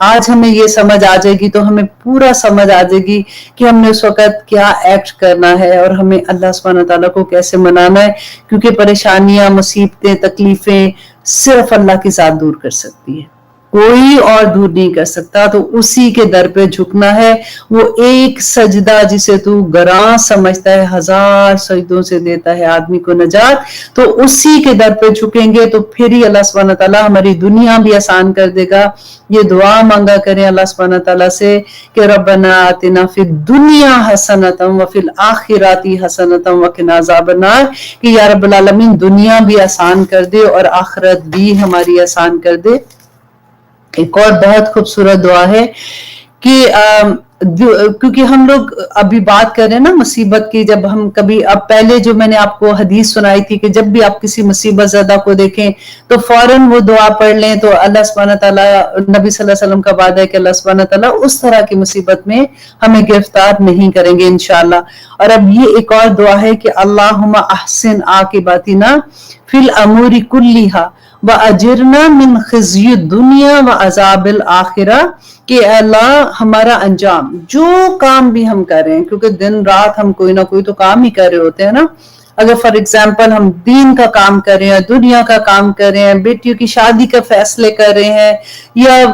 आज हमें ये समझ आ जाएगी तो हमें पूरा समझ आ जाएगी कि हमने उस वक्त क्या एक्ट करना है और हमें अल्लाह सुब्हानहू व तआला को कैसे मनाना है, क्योंकि परेशानियां, मुसीबतें, तकलीफें सिर्फ अल्लाह की जात दूर कर सकती है, कोई और दूर नहीं कर सकता। तो उसी के दर पे झुकना है। वो एक सजदा जिसे तू गरां समझता है, 1000 सजदों से देता है आदमी को नजात। तो उसी के दर पे झुकेंगे तो फिर ही अल्लाह सुब्हानहू व तआला हमारी दुनिया भी आसान कर देगा। ये दुआ मांगा करें अल्लाह सुब्हानहू व तआला से कि रब्बना आतिना फिद दुनिया हसनतम व फिल आखिराती हसनतम व किना अज़ाबन्नार, कि या रब्बुल आलमीन दुनिया भी आसान कर दे और आखिरत भी हमारी आसान कर दे। एक और बहुत खूबसूरत दुआ है कि क्योंकि हम लोग अभी बात कर रहे हैं ना मुसीबत की, जब हम कभी, अब पहले जो मैंने आपको हदीस सुनाई थी कि जब भी आप किसी मुसीबत ज़दा को देखें तो फौरन वो दुआ पढ़ लें, तो अल्लाह सुब्हानहू व तआला, नबी सल्लल्लाहु अलैहि वसल्लम का वादा है कि अल्लाह सुब्हानहू व तआला उस तरह की मुसीबत में हमें गिरफ्तार नहीं करेंगे इंशाअल्लाह। और अब ये एक और दुआ है कि अल्लाहुम्मा अहसिन आकिबतिना फिल अमूरी कुल्लिहा व अजिरना मिन खिज़्यि दुनिया व अज़ाबिल आखिरा, कि अल्लाह हमारा अंजाम, जो काम भी हम कर रहे हैं, क्योंकि दिन रात हम कोई ना कोई तो काम ही कर रहे होते हैं ना। अगर फॉर एग्जाम्पल हम दीन का काम कर रहे हैं, दुनिया का काम कर रहे हैं, बेटियों की शादी का फैसले कर रहे हैं, या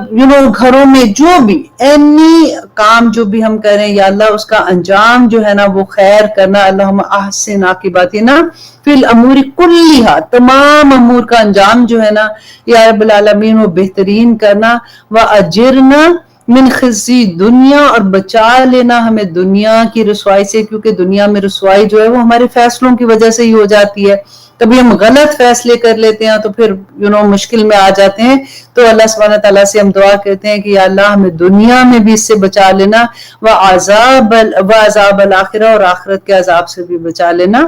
घरों में जो भी एनी काम जो भी हम कर रहे हैं, या अल्लाह उसका अंजाम जो है ना वो खैर करना। अल्लाहुम्मा अहसिन आकिबतिना फिल अमूरी कुल्लिहा, तमाम अमूर का अंजाम जो है ना या रब्बुल आलमीन वो बेहतरीन करना। व अजिरना मिन खिज़्यि दुनिया, और बचा लेना हमें दुनिया की रुसवाई से, क्योंकि दुनिया में रुसवाई जो है वो हमारे फैसलों की वजह से ही हो जाती है। कभी हम गलत फैसले कर लेते हैं तो फिर मुश्किल में आ जाते हैं। तो अल्लाह सुब्हानहू व तआला से हम दुआ करते हैं कि या अल्लाह हमें दुनिया में भी इससे बचा लेना, व अज़ाबल आखिरा, और आखिरत के अजाब से भी बचा लेना।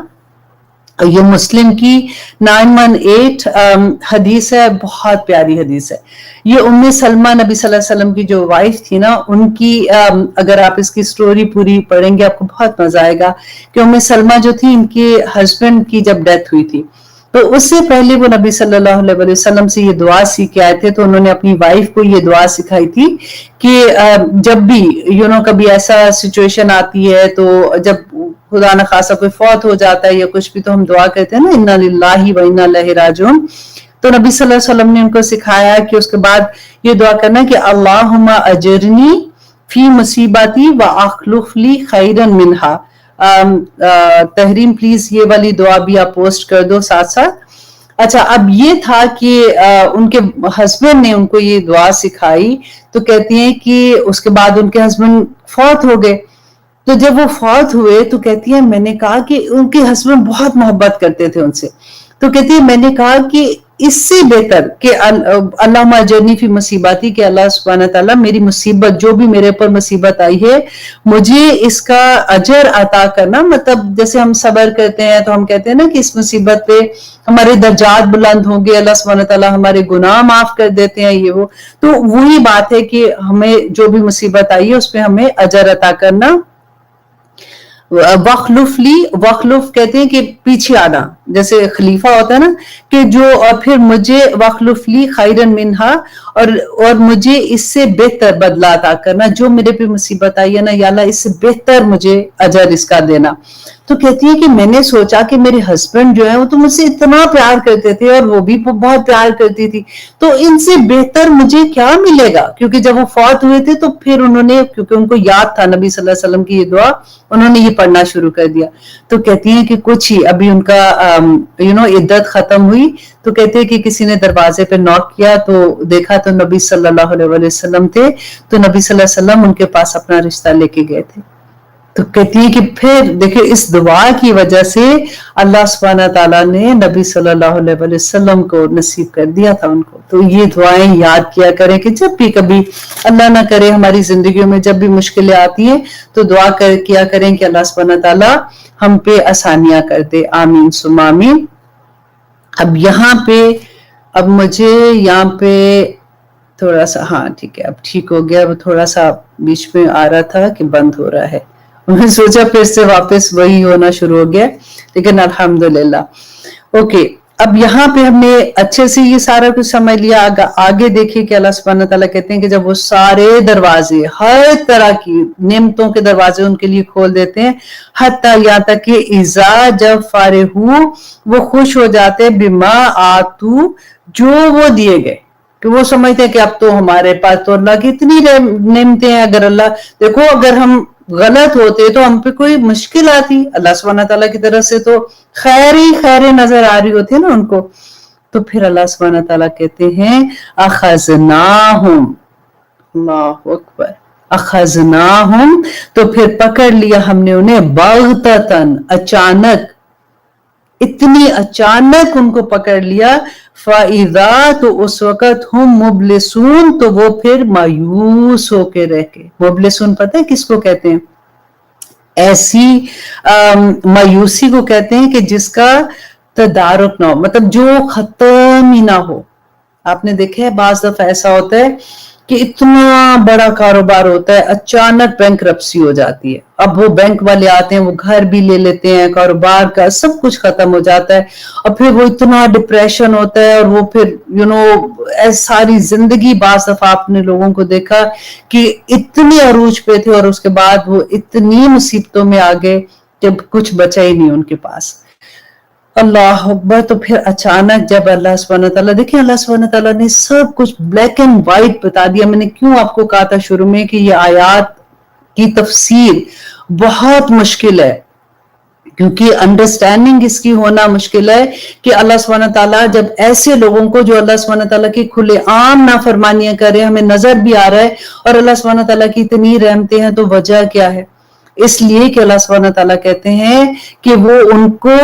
ये मुस्लिम की 918 हदीस है, बहुत प्यारी हदीस है। ये उम्मे सलमा नबी सल्लल्लाहु अलैहि वसल्लम की जो वाइफ थी ना, उनकी अगर आप इसकी स्टोरी पूरी पढ़ेंगे आपको बहुत मजा आएगा कि उम्मे सलमा जो थी, इनके हस्बैंड की जब डेथ हुई थी तो उससे पहले वो नबी सल्लल्लाहु अलैहि वसल्लम से ये दुआ सीख के आए थे। तो उन्होंने अपनी वाइफ को ये दुआ सिखाई थी कि जब भी कभी ऐसा सिचुएशन आती है, तो जब खुदा न खासा कोई फौत हो जाता है या कुछ भी, तो हम दुआ कहते हैं ना, इन्ना लिल्लाहि व इन्ना इलैहि राजिऊन। तो नबी सल्लल्लाहु अलैहि वसल्लम ने उनको सिखाया कि उसके बाद ये दुआ करना कि अल्लाहुम्मा अजरनी फी मुसीबती व अखलुफ ली खैरन मिनहा। तहरीम प्लीज ये वाली दुआ भी आप पोस्ट कर दो साथ साथ। अच्छा, अब ये था कि उनके हस्बैंड ने उनको ये दुआ सिखाई, तो कहती हैं कि उसके बाद उनके हस्बैंड फौत हो गए। तो जब वो फौत हुए तो कहती है मैंने कहा कि उनके हस्बैंड बहुत मोहब्बत करते थे उनसे, तो कहती है मैंने कहा कि इससे बेहतर कि अल्लाहुम्मा अजरनी फी मुसीबती, कि अल्लाह सुब्हानहू तआला मेरी मुसीबत, जो भी मेरे ऊपर मुसीबत आई है, मुझे इसका अजर अता करना। मतलब जैसे हम सब्र करते हैं तो हम कहते हैं ना कि इस मुसीबत पे हमारे दर्जात बुलंद होंगे, अल्लाह सुब्हानहू तआला हमारे गुनाह माफ कर देते हैं, ये वो। तो वही बात है कि हमें जो भी मुसीबत आई है उस पे हमें अजर अता करना। वखलुफ कहते हैं कि पीछे आना, जैसे खलीफा होता है ना, कि जो और फिर मुझे वखलुफली खैरन मिनहा, और मुझे इससे बेहतर बदला अता करना। जो मेरे पे मुसीबत आई है ना, या अल्लाह इससे बेहतर मुझे अजर इसका देना। तो कहती है कि मैंने सोचा कि मेरे हस्बैंड जो है वो तो मुझसे इतना प्यार करते थे और वो भी बहुत प्यार करती थी, तो इनसे बेहतर मुझे क्या मिलेगा। क्योंकि जब वो फौत हुए थे तो फिर उन्होंने, क्योंकि उनको याद था नबी सल्लल्लाहु अलैहि वसल्लम की ये दुआ, उन्होंने ये पढ़ना शुरू कर दिया। तो कहती है कि कुछ ही अभी उनका इद्दत खत्म हुई, तो कहते हैं कि किसी ने दरवाजे पे नॉक किया, तो देखा तो नबी सल्लल्लाहु अलैहि वसल्लम थे। तो नबी सल्लल्लाहु अलैहि वसल्लम उनके पास अपना रिश्ता लेके गए थे। तो कहती है कि फिर देखिए इस दुआ की वजह से अल्लाह सुब्हानहू तआला ने नबी सल्लल्लाहु अलैहि वसल्लम को नसीब कर दिया था उनको। तो ये दुआएं याद किया करें कि जब भी कभी अल्लाह ना करे हमारी जिंदगियों में जब भी मुश्किलें आती हैं, तो दुआ किया करें कि अल्लाह सुब्हानहू तआला हम पे आसानियां कर दे। आमीन सुम्मा आमीन। अब यहाँ पे, अब मुझे यहाँ पे थोड़ा सा, हाँ ठीक है, अब ठीक हो गया। अब थोड़ा सा बीच में आ रहा था कि बंद हो रहा है, मैंने सोचा फिर से वापस वही होना शुरू हो गया, लेकिन अल्हम्दुलिल्लाह। ओके, अब यहाँ पे हमने अच्छे से ये सारा कुछ समझ लिया। आगे देखिए कि अल्लाह सुब्हानहू तआला कहते हैं कि जब वो सारे दरवाजे, हर तरह की नेमतों के दरवाजे उनके लिए खोल देते हैं, हत्ता यहाँ तक कि इज़ा जब फारिहू, वो खुश हो जाते बिमा आतू, जो वो दिए गए, कि वो समझते हैं कि अब तो हमारे पास तो अल्लाह की इतनी नेमतें हैं। अगर अल्लाह, देखो अगर हम गलत होते तो हम पे कोई मुश्किल आती, अल्लाह सुब्हानहू तआला की तरफ से तो खैर ही खैर नजर आ रही होती है ना उनको। तो फिर अल्लाह सुब्हानहू तआला कहते हैं अखज़नाहुम, अल्लाहु अकबर, अखज़नाहुम, तो फिर पकड़ लिया हमने उन्हें बग़ततन, अचानक, इतनी अचानक उनको पकड़ लिया। फ़ाइज़ा, तो उस वक़्त हम मुबलिसून, तो वो फिर मायूस होके रह गए। मुबलिसून पता है किसको कहते हैं? ऐसी मायूसी को कहते हैं कि जिसका तदारुक ना हो, मतलब जो खत्म ही ना हो। आपने देखा है बाज़ दफा ऐसा होता है कि इतना बड़ा कारोबार होता है, अचानक बैंकरप्सी हो जाती है। अब वो बैंक वाले आते हैं, वो घर भी ले लेते हैं, कारोबार का सब कुछ खत्म हो जाता है, और फिर वो इतना डिप्रेशन होता है, और वो फिर सारी जिंदगी, बाज़ दफा आपने लोगों को देखा कि इतने अरूज पे थे और उसके बाद वो इतनी मुसीबतों में आ गए कि कुछ बचा ही नहीं उनके पास। अल्लाह अकबर। तो फिर अचानक जब अल्लाह सुब्हानहू तआला, देखिए अल्लाह सुब्हानहू तआला ने सब कुछ ब्लैक एंड व्हाइट बता दिया। मैंने क्यों आपको कहा था शुरू में कि ये आयात की तफसीर बहुत मुश्किल है, क्योंकि अंडरस्टैंडिंग इसकी होना मुश्किल है कि अल्लाह सुब्हानहू तआला जब ऐसे लोगों को, जो अल्लाह सुब्हानहू तआला की खुलेआम नाफरमानियां कर रहे हैं, हमें नजर भी आ रहा है, और अल्लाह सुब्हानहू तआला की इतनी रहमतें हैं, तो वजह क्या है? इसलिए कि अल्लाह सुब्हानहू तआला कहते हैं कि वो उनको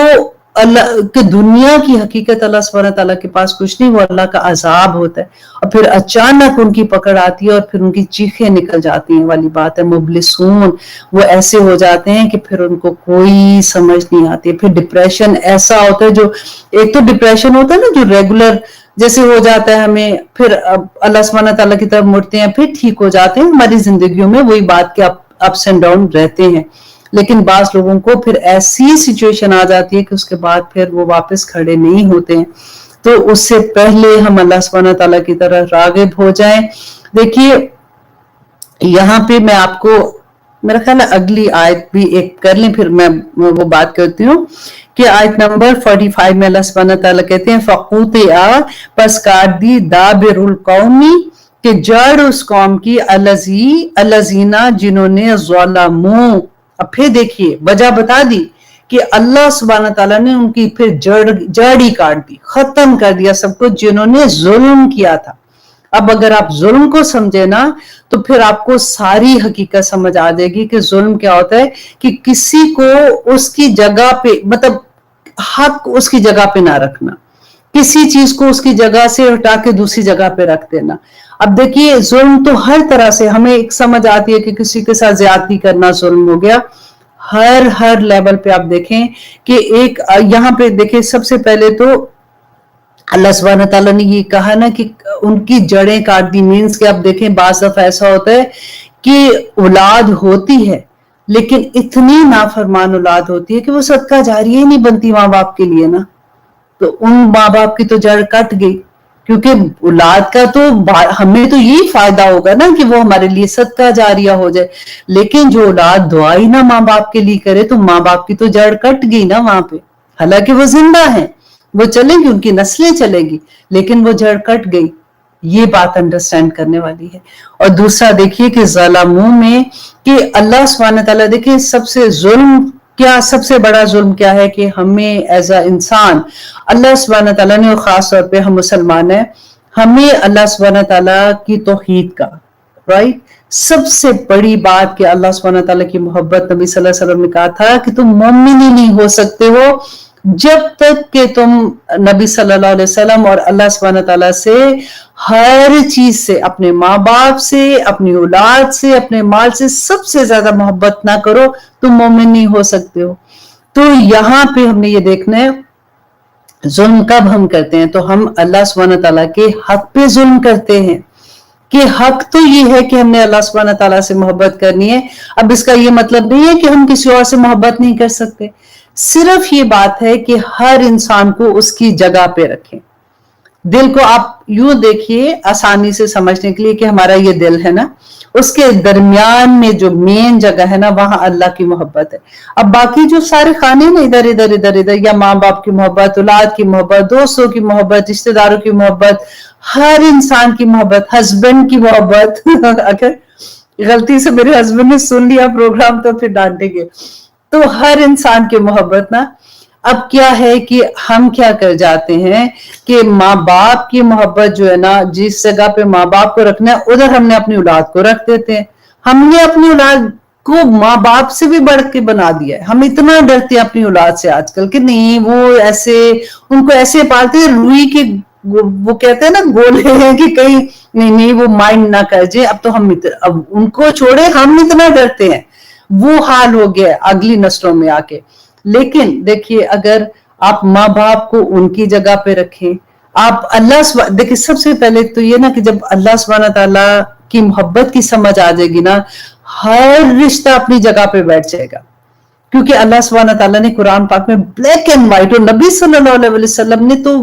अल्लाह की दुनिया की हकीकत, अल्लाह सुब्हानहू तआला के पास कुछ नहीं, वो अल्लाह का अजाब होता है, और फिर अचानक उनकी पकड़ आती है और फिर उनकी चीखें निकल जाती हैं वाली बात है। मुबलिसून, वो ऐसे हो जाते हैं कि फिर उनको कोई समझ नहीं आती। फिर डिप्रेशन ऐसा होता है, जो एक तो डिप्रेशन होता है ना जो रेगुलर जैसे हो जाता है हमें, फिर अल्लाह सुब्हानहू तआला की तरफ मुड़ते हैं, फिर ठीक हो जाते हैं। हमारी जिंदगियों में वही बात के अप्स एंड डाउन रहते हैं, लेकिन बाज लोगों को फिर ऐसी सिचुएशन आ जाती है कि उसके बाद फिर वो वापस खड़े नहीं होते हैं। तो उससे पहले हम अल्लाह सुब्हानहू तआला की तरफ रागिब हो जाएं। देखिए यहाँ पे मैं आपको, मेरा ख्याल है अगली आयत भी एक कर लें, फिर मैं वो बात करती हूँ कि आयत नंबर 45 में अल्लाह सुब्हानहू तआला कहते हैं फ़क़ूतिआ, पस काट दी दाबिरुल कौमी, कि जड़ उस कौम की, अलज़ीना जिन्होंने ज़लमू। अब फिर देखिए वजह बता दी कि अल्लाह सुब्हानहू तआला ने उनकी फिर जड़ ही काट दी, खत्म कर दिया सब कुछ, जिन्होंने जुल्म किया था। अब अगर आप जुल्म को समझे ना, तो फिर आपको सारी हकीकत समझ आ जाएगी कि जुल्म क्या होता है, कि किसी को उसकी जगह पे, मतलब हक उसकी जगह पे ना रखना, किसी चीज को उसकी जगह से हटा के दूसरी जगह पे रख देना। अब देखिए जुल्म तो हर तरह से हमें एक समझ आती है कि किसी के साथ ज्यादती करना जुल्म हो गया, हर लेवल पे आप देखें कि एक यहाँ पे देखिए सबसे पहले तो अल्लाह सुब्हान तआला ने ये कहा ना कि उनकी जड़ें काट दी, मीन्स कि आप देखें बाज़ दफा ऐसा होता है कि औलाद होती है लेकिन इतनी नाफरमान औलाद होती है कि वो सदका जारिया ही नहीं बनती माँ बाप के लिए ना, तो उन माँ बाप की तो जड़ कट गई, क्योंकि औलाद का तो हमें तो यही फायदा होगा ना कि वो हमारे लिए सदका जारिया हो जाए, लेकिन जो औलाद दुआ ही ना माँ बाप के लिए करे तो माँ बाप की तो जड़ कट गई ना वहां पे। हालांकि वो जिंदा है, वो चलेंगी, उनकी नस्लें चलेगी, लेकिन वो जड़ कट गई। ये बात अंडरस्टैंड करने वाली है। और दूसरा देखिए कि ज़ालिमों में कि अल्लाह सुब्हान तआला देखिए सबसे जुल्म क्या, सबसे बड़ा जुल्म क्या है कि हमें एज अ इंसान अल्लाह सुब्हान तआला ने, और खास तौर पे हम मुसलमान हैं, हमें अल्लाह सुब्हान तआला की तौहीद का, राइट, सबसे बड़ी बात कि अल्लाह सुब्हान तआला की मोहब्बत, नबी सल्लल्लाहु अलैहि वसल्लम ने कहा था कि तुम मोमिन ही नहीं हो सकते हो जब तक कि तुम नबी सल्लल्लाहु अलैहि वसल्लम और अल्लाह सुब्हान तआला से हर चीज से, अपने माँ बाप से, अपनी औलाद से, अपने माल से सबसे ज्यादा मोहब्बत ना करो, तुम मोमिन नहीं हो सकते हो। तो यहाँ पे हमने ये देखना है जुल्म कब हम करते हैं, तो हम अल्लाह सुब्हान तआला के हक पे जुल्म करते हैं कि हक तो ये है कि हमने अल्लाह सुब्हान तआला से मोहब्बत करनी है। अब इसका ये मतलब नहीं है कि हम किसी और से मोहब्बत नहीं कर सकते, सिर्फ ये बात है कि हर इंसान को उसकी जगह पे रखें। दिल को आप यूं देखिए आसानी से समझने के लिए कि हमारा ये दिल है ना, उसके दरमियान में जो मेन जगह है ना, वहां अल्लाह की मोहब्बत है। अब बाकी जो सारे खाने ना इधर इधर इधर इधर, या माँ बाप की मोहब्बत, औलाद की मोहब्बत, दोस्तों की मोहब्बत, रिश्तेदारों की मोहब्बत, हर इंसान की मोहब्बत, हस्बैंड की मोहब्बत अगर गलती से मेरे हस्बैंड ने सुन लिया प्रोग्राम तो फिर डांटेंगे, तो हर इंसान की मोहब्बत ना। अब क्या है कि हम क्या कर जाते हैं कि माँ बाप की मोहब्बत जो है ना, जिस जगह पे माँ बाप को रखना है उधर हमने अपनी औलाद को रख देते हैं। हमने अपनी औलाद को माँ बाप से भी बढ़ के बना दिया है। हम इतना डरते हैं अपनी औलाद से आजकल कि नहीं वो ऐसे, उनको ऐसे पालते हैं रुई के, वो कहते हैं ना गोले हैं कि कहीं नहीं नहीं वो माइंड ना कर जाए। अब तो हम अब उनको छोड़े, हम इतना डरते हैं, वो हाल हो गया अगली नस्लों में आके। लेकिन देखिए अगर आप माँ बाप को उनकी जगह पे रखें, आप अल्लाह, देखिए सबसे पहले तो ये ना कि जब अल्लाह सुब्हान तआला की मोहब्बत की समझ आ जाएगी ना, हर रिश्ता अपनी जगह पे बैठ जाएगा। क्योंकि अल्लाह सुब्हान तआला ने कुरान पाक में ब्लैक एंड व्हाइट, और नबी सल्लल्लाहु अलैहि वसल्लम ने तो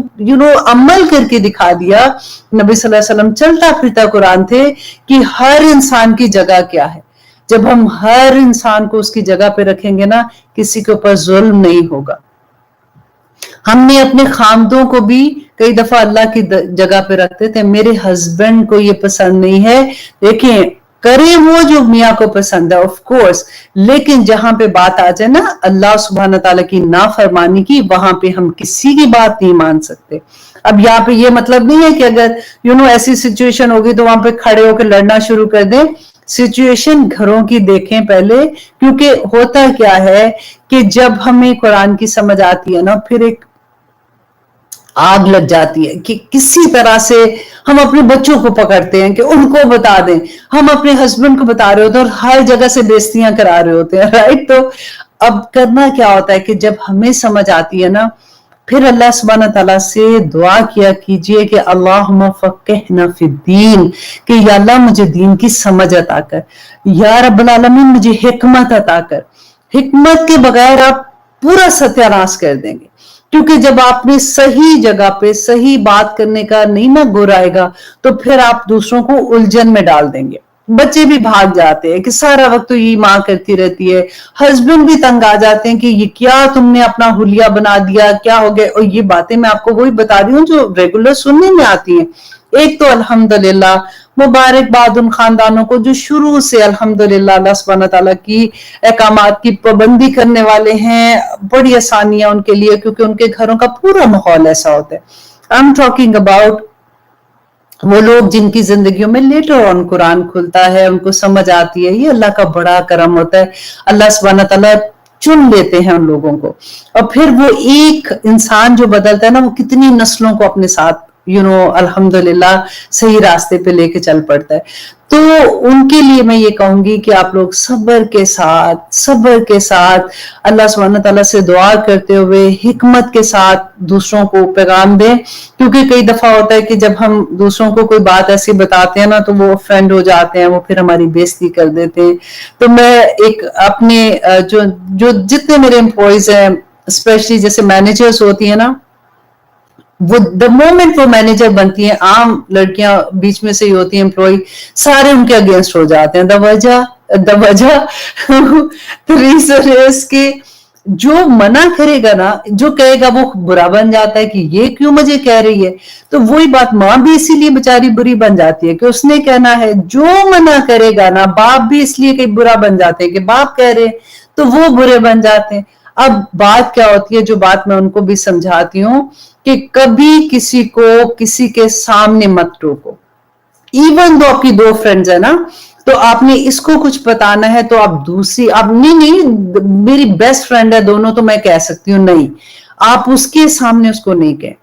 अमल करके दिखा दिया। नबी सल्लल्लाहु अलैहि वसल्लम चलता फिरता कुरान थे कि हर इंसान की जगह क्या है। जब हम हर इंसान को उसकी जगह पे रखेंगे ना, किसी के ऊपर जुल्म नहीं होगा। हमने अपने खामदों को भी कई दफा अल्लाह की जगह पे रखते थे। मेरे हस्बैंड को ये पसंद नहीं है, देखिए करे वो जो मियाँ को पसंद है ऑफ कोर्स, लेकिन जहां पे बात आ जाए ना अल्लाह सुब्हान तआला की नाफरमानी की, वहां पे हम किसी की बात नहीं मान सकते। अब यहाँ पे ये मतलब नहीं है कि अगर ऐसी सिचुएशन होगी तो वहां पे खड़े होकर लड़ना शुरू कर दें। सिचुएशन घरों की देखें पहले, क्योंकि होता क्या है कि जब हमें कुरान की समझ आती है ना, फिर एक आग लग जाती है कि किसी तरह से हम अपने बच्चों को पकड़ते हैं कि उनको बता दें, हम अपने हस्बैंड को बता रहे होते हैं और हर जगह से बेइज्जतियां करा रहे होते हैं, राइट। तो अब करना क्या होता है कि जब हमें समझ आती है ना, फिर अल्लाह सुब्हान तआला से दुआ किया कीजिए कि अल्लाहुम्मा फ़क़्हिना फ़िद्दीन, कि या अल्लाह मुझे दीन की समझ अता कर, या रब्बुल आलमीन मुझे हिकमत अता कर। हिकमत के बगैर आप पूरा सत्यानाश कर देंगे, क्योंकि जब आपने सही जगह पे सही बात करने का नहीं ना गुर आएगा, तो फिर आप दूसरों को उलझन में डाल देंगे। बच्चे भी भाग जाते हैं कि सारा वक्त तो ये माँ करती रहती है, हस्बैंड भी तंग आ जाते हैं कि ये क्या तुमने अपना हुलिया बना दिया, क्या हो गया। और ये बातें मैं आपको वही बता रही हूँ जो रेगुलर सुनने में आती हैं। एक तो अल्हम्दुलिल्लाह मुबारकबाद उन खानदानों को जो शुरू से अल्हम्दुलिल्लाह अल्लाह सुब्हान तआला की अहकामात की पाबंदी करने वाले हैं। बड़ी आसानियां उनके लिए, क्योंकि उनके घरों का पूरा माहौल ऐसा होता है। आई एम टॉकिंग अबाउट वो लोग जिनकी जिंदगियों में लेटर ऑन कुरान खुलता है, उनको समझ आती है, ये अल्लाह का बड़ा करम होता है। अल्लाह सुब्हान तआला चुन लेते हैं उन लोगों को, और फिर वो एक इंसान जो बदलता है ना, वो कितनी नस्लों को अपने साथ अल्हम्दुलिल्लाह सही रास्ते पे लेके चल पड़ता है। तो उनके लिए मैं ये कहूंगी कि आप लोग सब्र के साथ अल्लाह सुब्हानहू तआला से दुआ करते हुए हिकमत के साथ दूसरों को पैगाम दें, क्योंकि कई दफा होता है कि जब हम दूसरों को कोई बात ऐसी बताते हैं ना, तो वो ऑफेंड हो जाते हैं, वो फिर हमारी बेइज्जती कर देते हैं। तो मैं एक अपने जो जो जितने मेरे एम्प्लॉयज हैं, स्पेशली जैसे मैनेजर्स होती है ना, वो द मोमेंट वो मैनेजर बनती हैं, आम लड़कियां बीच में से ही होती हैं एम्प्लॉय, सारे उनके अगेंस्ट हो जाते हैं। द वजह रीजन इज कि जो मना करेगा ना, जो कहेगा वो बुरा बन जाता है कि ये क्यों मुझे कह रही है। तो वही बात, माँ भी इसीलिए बेचारी बुरी बन जाती है कि उसने कहना है। जो मना करेगा ना, बाप भी इसलिए कई बुरा बन जाते हैं कि बाप कह रहे, तो वो बुरे बन जाते हैं। अब बात क्या होती है, जो बात मैं उनको भी समझाती हूँ, कि कभी किसी को किसी के सामने मत टोको। इवन दो आपकी दो फ्रेंड्स है ना, तो आपने इसको कुछ बताना है तो आप दूसरी, आप नहीं मेरी बेस्ट फ्रेंड है दोनों, तो मैं कह सकती हूँ, नहीं, आप उसके सामने उसको नहीं कहें।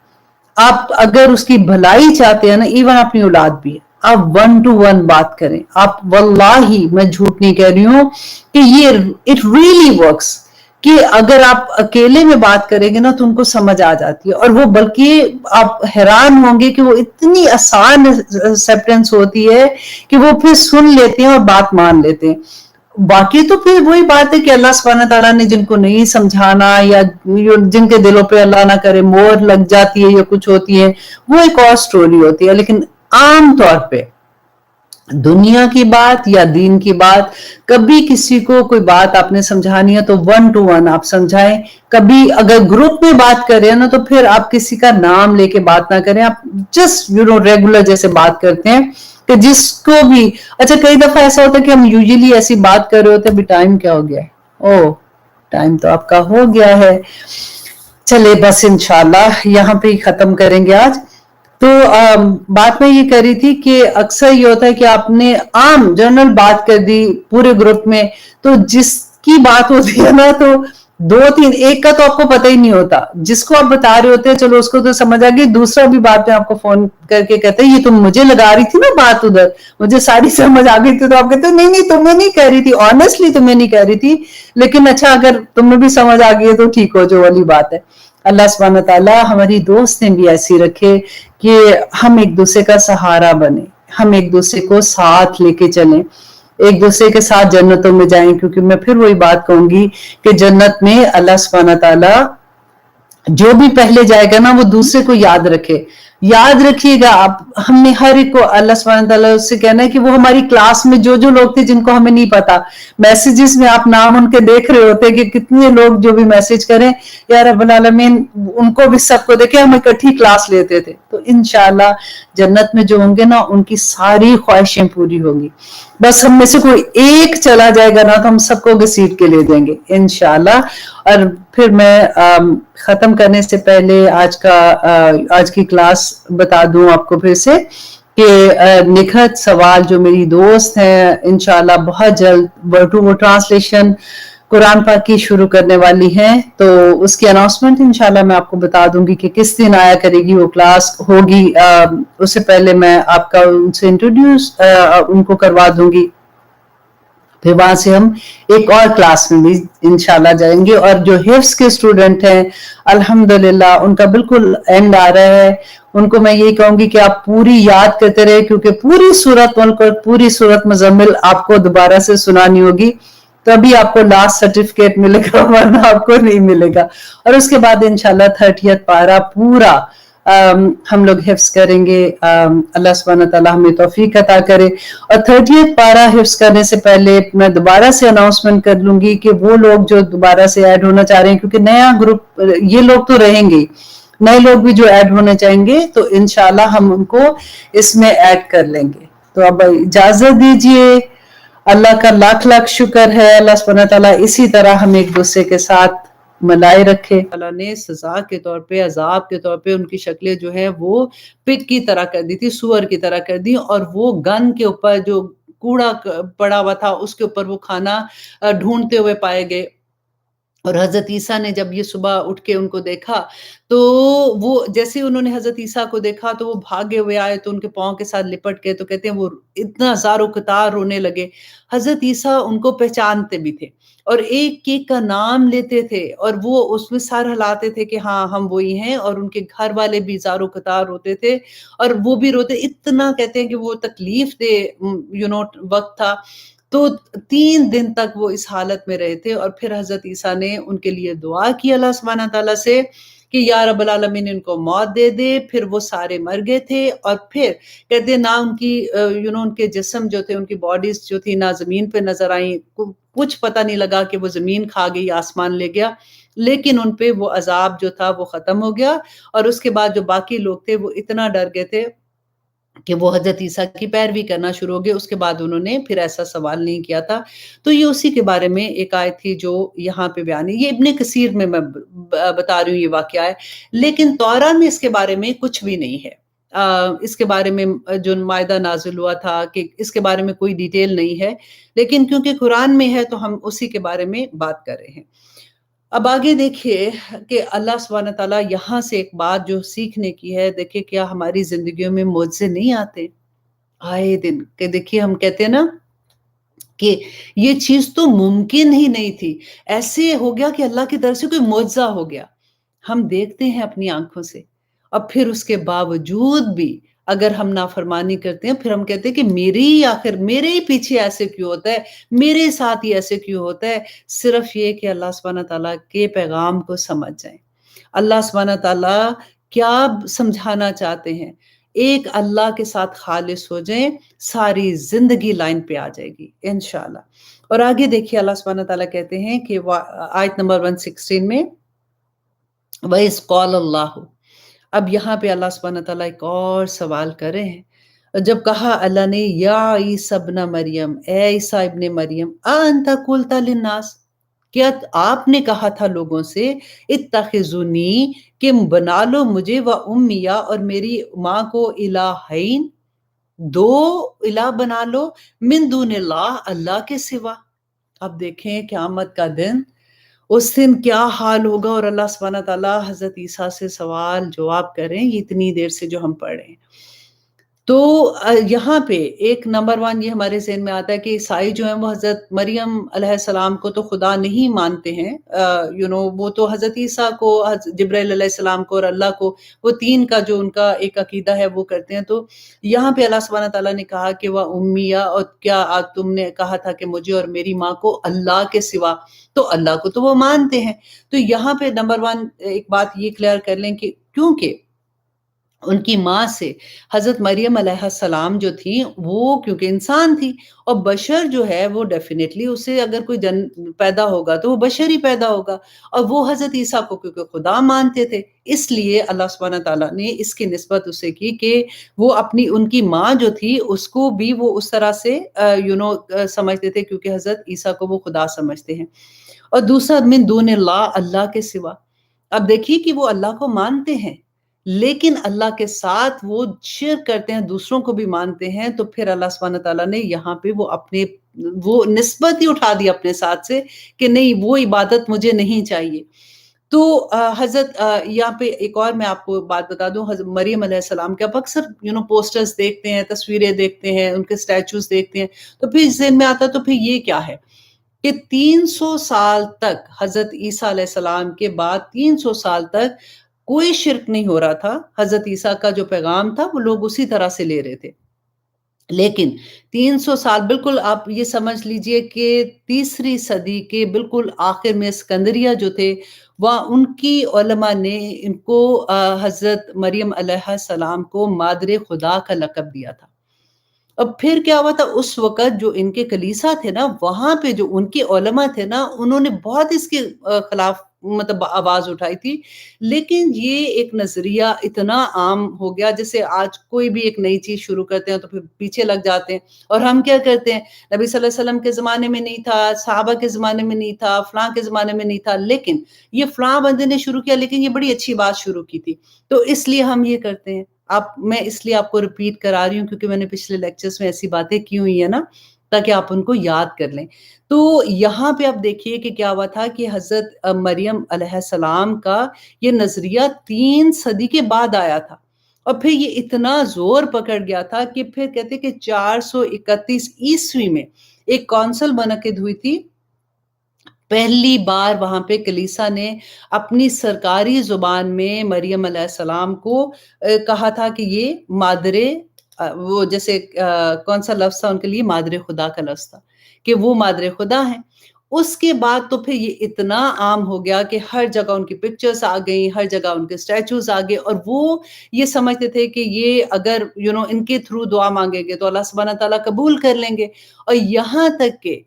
आप अगर उसकी भलाई चाहते हैं ना, इवन अपनी औलाद भी है, आप 1 to 1 बात करें। आप वल्लाही, मैं झूठ नहीं कह रही हूं, कि ये इट रियली वर्क्स, कि अगर आप अकेले में बात करेंगे ना, तो उनको समझ आ जाती है, और वो बल्कि आप हैरान होंगे कि वो इतनी आसान एक्सेप्टेंस होती है कि वो फिर सुन लेते हैं और बात मान लेते हैं। बाकी तो फिर वही बात है कि अल्लाह सुब्हानहू तआला ने जिनको नहीं समझाना, या जिनके दिलों पे अल्लाह ना करे मोहर लग जाती है या कुछ होती है, वो एक और स्टोरी होती है। लेकिन आम तौर पे दुनिया की बात या दीन की बात, कभी किसी को कोई बात आपने समझानी है तो 1 to 1 आप समझाएं। कभी अगर ग्रुप में बात करें ना, तो फिर आप किसी का नाम लेके बात ना करें, आप जस्ट रेगुलर जैसे बात करते हैं, कि जिसको भी, अच्छा कई दफा ऐसा होता है कि हम यूजुअली ऐसी बात कर रहे होते हैं, अभी टाइम क्या हो गया है, ओ टाइम तो आपका हो गया है, चले बस इंशाल्लाह यहाँ पे ही खत्म करेंगे आज। तो बात मैं ये कर रही थी कि अक्सर ये होता है कि आपने आम जनरल बात कर दी पूरे ग्रुप में, तो जिसकी बात होती है ना, तो 2 3 एक का तो आपको पता ही नहीं होता, जिसको आप बता रहे होते हैं चलो उसको तो समझ आ गई, दूसरा भी बात में आपको फोन करके कहते हैं ये तुम मुझे लगा रही थी ना बात, उधर मुझे सारी समझ आ गई थी, तो आप कहते हो नहीं नहीं तुम्हें नहीं कह रही थी, ऑनेस्टली तुम्हें नहीं कह रही थी, लेकिन अच्छा अगर तुम्हें भी समझ आ गई है तो ठीक हो, जो वाली बात है। अल्लाह सुब्हानहू तआला हमारी दोस्तें भी ऐसी रखे कि हम एक दूसरे का सहारा बने, हम एक दूसरे को साथ लेके चलें, एक दूसरे के साथ जन्नतों में जाएं। क्योंकि मैं फिर वही बात कहूंगी कि जन्नत में अल्लाह सुब्हानहू तआला जो भी पहले जाएगा ना, वो दूसरे को याद रखे। याद रखिएगा आप, हमने हर एक को अल्लाह सुब्हानहू तआला से कहना है कि वो हमारी क्लास में जो जो लोग थे जिनको हमें नहीं पता, मैसेजेस में आप नाम उनके देख रहे होते कि कितने लोग जो भी मैसेज करें, या रब्बुल आलमीन उनको भी सबको देखे, हम इकट्ठी क्लास लेते थे। तो इंशाल्लाह जन्नत में जो होंगे ना, उनकी सारी ख्वाहिशें पूरी होंगी। बस हम में से कोई एक चला जाएगा ना, तो हम सबको घसीट के ले देंगे इंशाल्लाह। और फिर मैं खत्म करने से पहले आज की क्लास बता दूं आपको फिर से कि निखत सवाल जो मेरी दोस्त है इंशाल्लाह बहुत जल्द वो ट्रांसलेशन कुरान पाक की शुरू करने वाली हैं, तो उसकी अनाउंसमेंट इंशाल्लाह मैं आपको बता दूंगी कि किस दिन आया करेगी वो क्लास होगी। उससे पहले मैं आपका उनसे इंट्रोड्यूस उनको करवा दूंगी, फिर वहां से हम एक और क्लास में भी इंशाल्लाह जाएंगे। और जो हिफ्स के स्टूडेंट हैं अल्हम्दुलिल्लाह उनका बिल्कुल एंड आ रहा है, उनको मैं यही कहूंगी कि आप पूरी याद करते रहे, क्योंकि पूरी सूरत मुजम्मिल आपको दोबारा से सुनानी होगी, तभी आपको लास्ट सर्टिफिकेट मिलेगा, वरना आपको नहीं मिलेगा। और उसके बाद इंशाल्लाह 30th पारा पूरा हम लोग हिफ्स करेंगे। अल्लाह सुब्हानहू तआला हमें तौफीक अता करे। और 30th पारा हिफ्स करने से पहले मैं दोबारा से अनाउंसमेंट कर लूंगी कि वो लोग जो दोबारा से ऐड होना चाह रहे हैं, क्योंकि नया ग्रुप, ये लोग तो रहेंगे, नए लोग भी जो ऐड होने चाहेंगे तो इंशाल्लाह हम उनको इसमें ऐड कर लेंगे। तो अब इजाजत दीजिए, अल्लाह का लाख लाख शुक्र है, अल्लाह सुब्हानहू तआला इसी तरह हम एक दूसरे के साथ मलाए रखे। अल्लाह ने सजा के तौर पे, अजाब के तौर पे उनकी शक्लें जो है वो पिग की तरह कर दी थी, सुअर की तरह कर दी, और वो गन के ऊपर जो कूड़ा पड़ा हुआ था उसके ऊपर वो खाना ढूंढते हुए पाए गए। اور حضرت عیسیٰ نے جب یہ صبح اٹھ کے ان کو دیکھا تو وہ جیسے انہوں نے حضرت عیسیٰ کو دیکھا تو وہ بھاگے ہوئے آئے تو ان کے پاؤں کے ساتھ لپٹ کے، تو کہتے ہیں وہ اتنا زار و قطار رونے لگے۔ حضرت عیسیٰ ان کو پہچانتے بھی تھے اور ایک ایک کا نام لیتے تھے اور وہ اس میں سر ہلاتے تھے کہ ہاں ہم وہی ہیں، اور ان کے گھر والے بھی زار و قطار روتے تھے اور وہ بھی روتے، اتنا کہتے ہیں کہ وہ تکلیف دہ وقت تھا۔ تو 3 دن تک وہ اس حالت میں رہے تھے، اور پھر حضرت عیسیٰ نے ان کے لیے دعا کی اللہ سبحانہ تعالیٰ سے کہ یا رب العالمین ان کو موت دے دے۔ پھر وہ سارے مر گئے تھے، اور پھر کہتے ہیں نہ ان کی ان کے جسم جو تھے، ان کی باڈیز جو تھی نہ زمین پہ نظر آئیں، کچھ پتہ نہیں لگا کہ وہ زمین کھا گئی یا آسمان لے گیا، لیکن ان پہ وہ عذاب جو تھا وہ ختم ہو گیا۔ اور اس کے بعد جو باقی لوگ تھے وہ اتنا ڈر گئے تھے کہ وہ حضرت عیسیٰ کی پیروی کرنا شروع ہو گئے۔ اس کے بعد انہوں نے پھر ایسا سوال نہیں کیا تھا۔ تو یہ اسی کے بارے میں ایک آیت تھی جو یہاں پہ بیان ہے۔ یہ ابن کثیر میں بتا رہی ہوں یہ واقعہ ہے، لیکن توراہ میں اس کے بارے میں کچھ بھی نہیں ہے۔ اس کے بارے میں جو مائدہ نازل ہوا تھا کہ اس کے بارے میں کوئی ڈیٹیل نہیں ہے، لیکن کیونکہ قرآن میں ہے تو ہم اسی کے بارے میں بات کر رہے ہیں۔ اب آگے دیکھیے کہ اللہ سبحانہ تعالیٰ یہاں سے ایک بات جو سیکھنے کی ہے، دیکھیے کیا ہماری زندگیوں میں معجزے نہیں آتے آئے دن؟ کہ دیکھیے ہم کہتے ہیں نا کہ یہ چیز تو ممکن ہی نہیں تھی، ایسے ہو گیا کہ اللہ کی طرف سے کوئی معجزہ ہو گیا۔ ہم دیکھتے ہیں اپنی آنکھوں سے، اور پھر اس کے باوجود بھی اگر ہم نافرمانی کرتے ہیں، پھر ہم کہتے ہیں کہ میرے ہی پیچھے ایسے کیوں ہوتا ہے، میرے ساتھ ہی ایسے کیوں ہوتا ہے۔ صرف یہ کہ اللہ سبحانہ تعالیٰ کے پیغام کو سمجھ جائیں۔ اللہ سبحانہ تعالیٰ کیا سمجھانا چاہتے ہیں؟ ایک اللہ کے ساتھ خالص ہو جائیں، ساری زندگی لائن پہ آ جائے گی انشاءاللہ۔ اور آگے دیکھیے اللہ سبحانہ تعالیٰ کہتے ہیں کہ آیت نمبر 116 میں وَإِذْ قَالَ اللَّهُ، اب یہاں پہ اللہ سبحانہ تعالیٰ ایک اور سوال کر رہے ہیں۔ جب کہا اللہ نے یا عیسیٰ ابن مریم، اے عیسیٰ ابن مریم، اَأَنْتَ قُلْتَ لِلنَّاسِ، کیا آپ نے کہا تھا لوگوں سے اتخذونی، کہ بنا لو مجھے و امیہ اور میری ماں کو الہین، 2 الہ بنا لو، من دون اللہ، اللہ کے سوا۔ اب دیکھیں قیامت کا دن، اس دن کیا حال ہوگا، اور اللہ سبحانہ تعالیٰ حضرت عیسیٰ سے سوال جواب کریں یہ اتنی دیر سے جو ہم پڑھ رہے ہیں۔ تو یہاں پہ ایک نمبر 1 یہ ہمارے ذہن میں آتا ہے کہ عیسائی جو ہیں وہ حضرت مریم علیہ السلام کو تو خدا نہیں مانتے ہیں، وہ تو حضرت عیسیٰ کو، جبرائیل علیہ السلام کو اور اللہ کو، وہ 3 کا جو ان کا ایک عقیدہ ہے وہ کرتے ہیں۔ تو یہاں پہ اللہ سبحانہ تعالیٰ نے کہا کہ وہ امیہ، اور کیا تم نے کہا تھا کہ مجھے اور میری ماں کو اللہ کے سوا، تو اللہ کو تو وہ مانتے ہیں۔ تو یہاں پہ نمبر 1 ایک بات یہ کلیئر کر لیں کہ کیونکہ ان کی ماں سے حضرت مریم علیہ السلام جو تھی وہ کیونکہ انسان تھی، اور بشر جو ہے وہ ڈیفینیٹلی اسے اگر کوئی پیدا ہوگا تو وہ بشر ہی پیدا ہوگا، اور وہ حضرت عیسیٰ کو کیونکہ خدا مانتے تھے، اس لیے اللہ سبحانہ تعالیٰ نے اس کی نسبت اسے کی کہ وہ ان کی ماں جو تھی اس کو بھی وہ اس طرح سے سمجھتے تھے، کیونکہ حضرت عیسیٰ کو وہ خدا سمجھتے ہیں۔ اور دوسرا من دون اللہ، اللہ کے سوا۔ اب دیکھیے کہ وہ اللہ کو مانتے ہیں، لیکن اللہ کے ساتھ وہ شرک کرتے ہیں، دوسروں کو بھی مانتے ہیں، تو پھر اللہ سبحانہ تعالیٰ نے یہاں پہ وہ نسبت ہی اٹھا دی اپنے ساتھ سے کہ نہیں، وہ عبادت مجھے نہیں چاہیے۔ تو حضرت یہاں پہ ایک اور میں آپ کو بات بتا دوں، حضرت مریم علیہ السلام کے آپ اکثر پوسٹرز دیکھتے ہیں، تصویریں دیکھتے ہیں، ان کے سٹیچوز دیکھتے ہیں، تو پھر ذہن میں آتا تو پھر یہ کیا ہے کہ 300 سال تک حضرت عیسیٰ علیہ السلام کے بعد 300 سال تک کوئی شرک نہیں ہو رہا تھا۔ حضرت عیسیٰ کا جو پیغام تھا وہ لوگ اسی طرح سے لے رہے تھے، لیکن 300 سال بالکل آپ یہ سمجھ لیجئے کہ 3ری صدی کے بالکل آخر میں اسکندریہ جو تھے، وہاں ان کی علماء نے ان کو حضرت مریم علیہ السلام کو مادر خدا کا لقب دیا تھا۔ اب پھر کیا ہوا تھا، اس وقت جو ان کے کلیسا تھے نا، وہاں پہ جو ان کے علماء تھے نا، انہوں نے بہت اس کے خلاف آواز اٹھائی تھی، لیکن یہ ایک نظریہ اتنا عام ہو گیا، جیسے آج کوئی بھی ایک نئی چیز شروع کرتے ہیں تو پھر پیچھے لگ جاتے ہیں، اور ہم کیا کرتے ہیں، نبی صلی اللہ علیہ وسلم کے زمانے میں نہیں تھا، صحابہ کے زمانے میں نہیں تھا، فلاں کے زمانے میں نہیں تھا، لیکن یہ فلاں بندے نے شروع کیا، لیکن یہ بڑی اچھی بات شروع کی تھی، تو اس لیے ہم یہ کرتے ہیں۔ میں اس لیے آپ کو ریپیٹ کرا رہی ہوں کیونکہ میں نے پچھلے لیکچرز میں ایسی باتیں کی ہوئی ہیں نا، تاکہ آپ ان کو یاد کر لیں۔ تو یہاں پہ آپ دیکھیے کہ کیا ہوا تھا کہ حضرت مریم علیہ السلام کا یہ نظریہ 3 صدی کے بعد آیا تھا، اور پھر یہ اتنا زور پکڑ گیا تھا کہ پھر کہتے کہ 431 عیسوی میں ایک کونسل منعقد ہوئی تھی۔ پہلی بار وہاں پہ کلیسا نے اپنی سرکاری زبان میں مریم علیہ السلام کو کہا تھا کہ یہ مادر، وہ جیسے کون سا لفظ تھا ان کے لیے، مادر خدا کا لفظ تھا کہ وہ مادر خدا ہیں۔ اس کے بعد تو پھر یہ اتنا عام ہو گیا کہ ہر جگہ ان کی پکچرز آ گئیں، ہر جگہ ان کے سٹیچوز آ گئے، اور وہ یہ سمجھتے تھے کہ یہ اگر ان کے تھرو دعا مانگیں گے تو اللہ سبحانہ تعالیٰ قبول کر لیں گے۔ اور یہاں تک کہ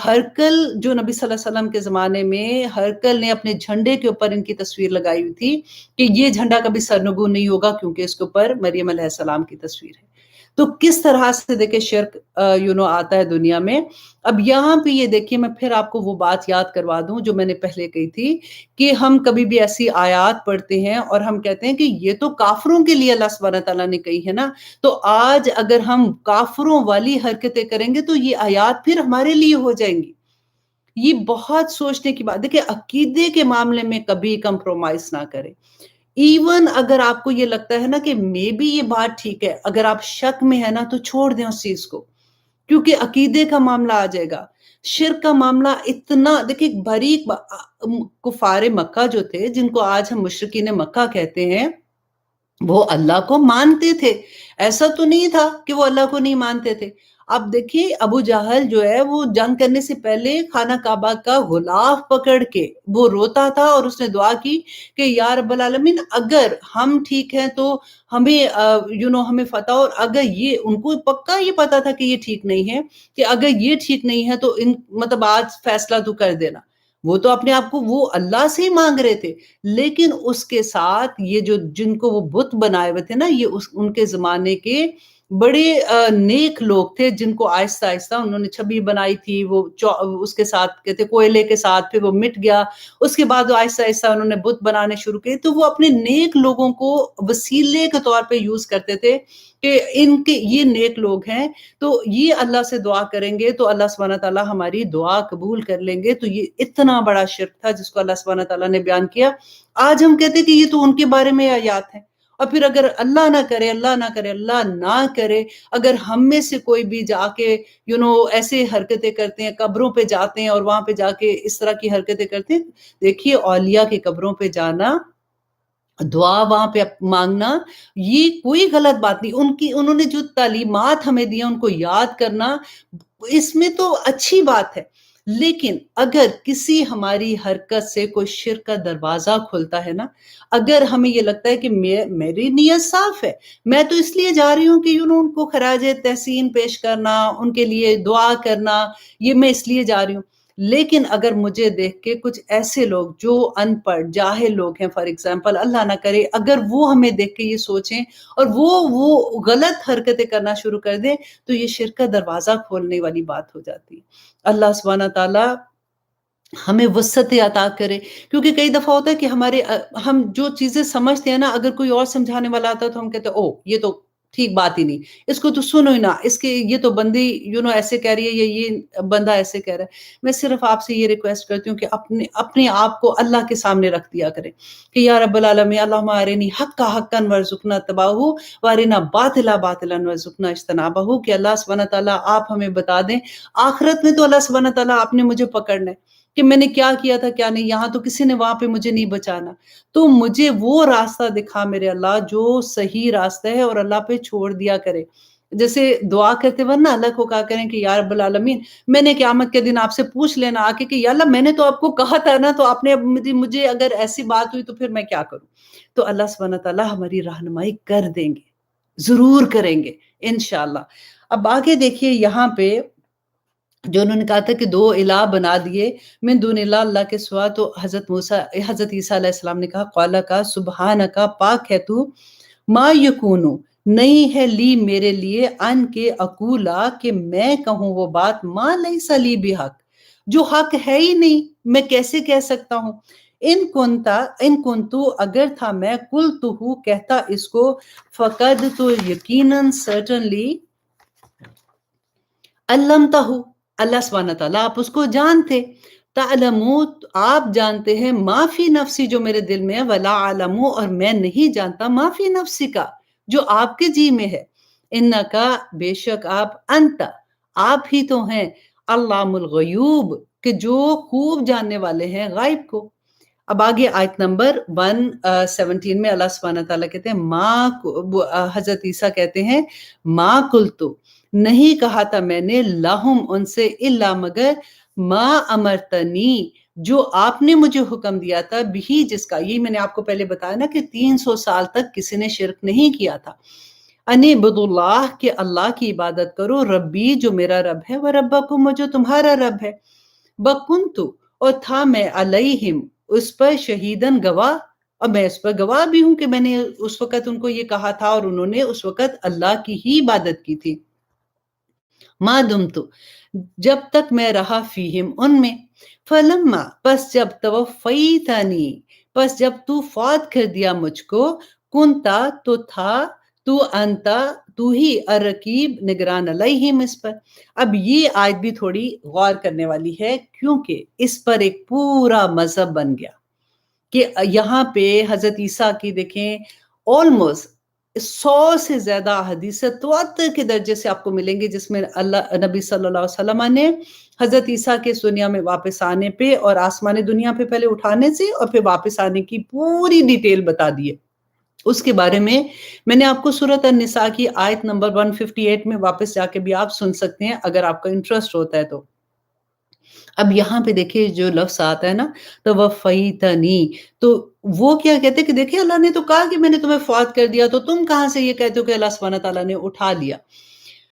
ہرکل جو نبی صلی اللہ علیہ وسلم کے زمانے میں ہرکل نے اپنے جھنڈے کے اوپر ان کی تصویر لگائی ہوئی تھی کہ یہ جھنڈا کبھی سرنگوں نہیں ہوگا کیونکہ اس کے اوپر مریم علیہ السلام کی تصویر ہے۔ تو کس طرح سے دیکھیں شرک آتا ہے دنیا میں۔ اب یہاں پہ یہ دیکھیے، میں پھر آپ کو وہ بات یاد کروا دوں جو میں نے پہلے کہی تھی کہ ہم کبھی بھی ایسی آیات پڑھتے ہیں اور ہم کہتے ہیں کہ یہ تو کافروں کے لیے اللہ سبحانہ تعالیٰ نے کہی ہے نا، تو آج اگر ہم کافروں والی حرکتیں کریں گے تو یہ آیات پھر ہمارے لیے ہو جائیں گی۔ یہ بہت سوچنے کی بات ہے کہ عقیدے کے معاملے میں کبھی کمپرومائز نہ کریں۔ ایون اگر آپ کو یہ لگتا ہے نا کہ مے بی یہ بات ٹھیک ہے، اگر آپ شک میں ہے نا تو چھوڑ دیں اس چیز کو، کیونکہ عقیدے کا معاملہ آ جائے گا۔ شرک کا معاملہ اتنا دیکھیں باریک، کفار مکہ جو تھے، جن کو آج ہم مشرکین مکہ کہتے ہیں، وہ اللہ کو مانتے تھے، ایسا تو نہیں تھا کہ وہ اللہ کو نہیں مانتے تھے۔ اب دیکھیے ابو جہل جو ہے وہ جنگ کرنے سے پہلے خانہ کعبہ کا غلاف پکڑ کے وہ روتا تھا، اور اس نے دعا کی کہ یا رب العالمین اگر ہم ٹھیک ہیں تو ہمیں ہمیں فتح، اور اگر یہ ان کو پکا یہ پتا تھا کہ یہ ٹھیک نہیں ہے، کہ اگر یہ ٹھیک نہیں ہے تو مطلب آج فیصلہ تو کر دینا۔ وہ تو اپنے آپ کو وہ اللہ سے ہی مانگ رہے تھے، لیکن اس کے ساتھ یہ جن کو وہ بت بنائے ہوئے تھے نا، یہ ان کے زمانے کے بڑے نیک لوگ تھے، جن کو آہستہ آہستہ انہوں نے چھبی بنائی تھی، وہ اس کے ساتھ کہتے کوئلے کے ساتھ، پھر وہ مٹ گیا، اس کے بعد آہستہ آہستہ انہوں نے بت بنانے شروع کیے۔ تو وہ اپنے نیک لوگوں کو وسیلے کے طور پہ یوز کرتے تھے کہ ان کے یہ نیک لوگ ہیں، تو یہ اللہ سے دعا کریں گے تو اللہ سبحانہ تعالیٰ ہماری دعا قبول کر لیں گے۔ تو یہ اتنا بڑا شرک تھا جس کو اللہ سبحانہ تعالیٰ نے بیان کیا۔ آج ہم کہتے کہ یہ تو ان کے بارے میں آیات ہیں، اور پھر اگر اللہ نہ کرے، اللہ نہ کرے، اللہ نہ کرے، اگر ہم میں سے کوئی بھی جا کے ایسے حرکتیں کرتے ہیں، قبروں پہ جاتے ہیں اور وہاں پہ جا کے اس طرح کی حرکتیں کرتے ہیں، دیکھیے اولیاء کی قبروں پہ جانا، دعا وہاں پہ مانگنا، یہ کوئی غلط بات نہیں۔ انہوں نے جو تعلیمات ہمیں دی ہیں ان کو یاد کرنا، اس میں تو اچھی بات ہے، لیکن اگر کسی ہماری حرکت سے کوئی شرک کا دروازہ کھلتا ہے نا، اگر ہمیں یہ لگتا ہے کہ میری نیت صاف ہے، میں تو اس لیے جا رہی ہوں کہ ان کو خراج تحسین پیش کرنا، ان کے لیے دعا کرنا، یہ میں اس لیے جا رہی ہوں، لیکن اگر مجھے دیکھ کے کچھ ایسے لوگ جو ان پڑھ جاہل لوگ ہیں، فار ایگزامپل اللہ نہ کرے، اگر وہ ہمیں دیکھ کے یہ سوچیں اور وہ غلط حرکتیں کرنا شروع کر دیں، تو یہ شرک کا دروازہ کھولنے والی بات ہو جاتی ہے۔ اللہ سبحانہ تعالیٰ ہمیں وسعت عطا کرے، کیونکہ کئی دفعہ ہوتا ہے کہ ہم جو چیزیں سمجھتے ہیں نا، اگر کوئی اور سمجھانے والا آتا ہے تو ہم کہتے ہیں یہ تو ٹھیک بات ہی نہیں، اس کو تو سنو ہی نہ، اس کے یہ تو بندی ایسے کہہ رہی ہے، یہ بندہ ایسے کہہ رہا ہے۔ میں صرف آپ سے یہ ریکویسٹ کرتی ہوں کہ اپنے آپ کو اللہ کے سامنے رکھ دیا کریں کہ یا رب العالمین اللہم ارنی حق حقا وارزقنا اتباعہ وارنا باطلا باطلا وارزقنا اجتنابہ، کہ اللہ سبحانہ تعالیٰ آپ ہمیں بتا دیں، آخرت میں تو اللہ سبحانہ تعالیٰ آپ نے مجھے پکڑنا ہے کہ میں نے کیا کیا تھا کیا نہیں، یہاں تو کسی نے وہاں پہ مجھے نہیں بچانا، تو مجھے وہ راستہ دکھا میرے اللہ جو صحیح راستہ ہے، اور اللہ پہ چھوڑ دیا کرے۔ جیسے دعا کرتے وقت نا اللہ کو کہا کریں کہ یا رب العالمین میں نے قیامت کے دن آپ سے پوچھ لینا آ کے کہ یا اللہ میں نے تو آپ کو کہا تھا نا، تو آپ نے مجھے اگر ایسی بات ہوئی تو پھر میں کیا کروں؟ تو اللہ سبحانہ تعالیٰ ہماری رہنمائی کر دیں گے، ضرور کریں گے انشاءاللہ۔ اب آگے دیکھیے یہاں پہ جو انہوں نے کہا تھا کہ 2 الہ بنا دیے من دون اللہ، اللہ کے سوا، تو حضرت عیسیٰ علیہ السلام نے کہا قال کا سبحانک، پاک ہے تو، ما یکونو، نہیں ہے لی میرے لیے، ان کے اقولا، کہ میں کہوں وہ بات، ما لیس لی بحق، جو حق ہے ہی نہیں، میں کیسے کہہ سکتا ہوں؟ ان کنتو، اگر تھا میں، قلتہ، کہتا اس کو، فقد، تو یقیناً، سرٹنلی، अल्लमतहु, अल्लाह सुब्हानहू तआला आप उसको जानते। तअलमू, आप जानते हैं, माफी नफसी जो मेरे दिल में है, वला अलमू और मैं नहीं जानता, माफी नफसी का जो आपके जी में है। इन्नका बेशक आप, अंत आप ही तो हैं, अल्लामुल गयूब कि जो खूब जानने वाले हैं गायब को। अब आगे आयत नंबर 117 में अल्लाह सुब्हानहू तआला कहते हैं हजरत ईसा कहते हैं, माँ कुल्तु, नहीं कहा था मैंने, लहुम उनसे, इल्ला मगर, माँ अमरतनी जो आपने मुझे हुक्म दिया था, बिही जिसका, ये मैंने आपको पहले बताया ना कि 300 साल तक किसी ने शिरक नहीं किया था। अने बदुल्लाह के अल्लाह की इबादत करो, रब्बी जो मेरा रब है, व रब्बकुम जो तुम्हारा रब है, बकुंतु और था मैं, अलैहिम उस पर, शहीदन गवाह, और मैं उस पर गवाह भी हूं कि मैंने उस वक्त उनको ये कहा था और उन्होंने उस वक्त अल्लाह की ही इबादत की थी। मा दुम तो, जब तक मैं रहा फीहिम उनमें, फलम्मा बस जब तवफ़ैतनी, बस जब तू फौत कर दिया मुझको, कुंता तो था, तू अंता तू ही, अर्रकीब निगरान अलैहिम इस पर। अब ये आयत भी थोड़ी गौर करने वाली है क्योंकि इस पर एक पूरा मजहब बन गया कि यहाँ पे हजरत ईसा की देखें ऑलमोस्ट 100 से ज्यादा हदीस तवत्तर के दर्जे से आपको मिलेंगे जिसमें अल्लाह नबी सल्लल्लाहु अलैहि वसल्लम ने हजरत ईसा के इस दुनिया में वापस आने पे और आसमानी दुनिया पे पहले उठाने से और फिर वापस आने की पूरी डिटेल बता दी है। उसके बारे में मैंने आपको सूरत अन-निसा की आयत नंबर 158 में वापस जाके भी आप सुन सकते हैं अगर आपका इंटरेस्ट होता है तो। अब यहाँ पे देखिए जो लफ्ज़ आता है ना, तवफ़्फ़ैतनी, तो वो क्या कहते हैं कि देखिए अल्लाह ने तो कहा कि मैंने तुम्हें फ़ौत कर दिया, तो तुम कहाँ से ये कहते हो कि अल्लाह सुब्हानहू तआला ने उठा लिया?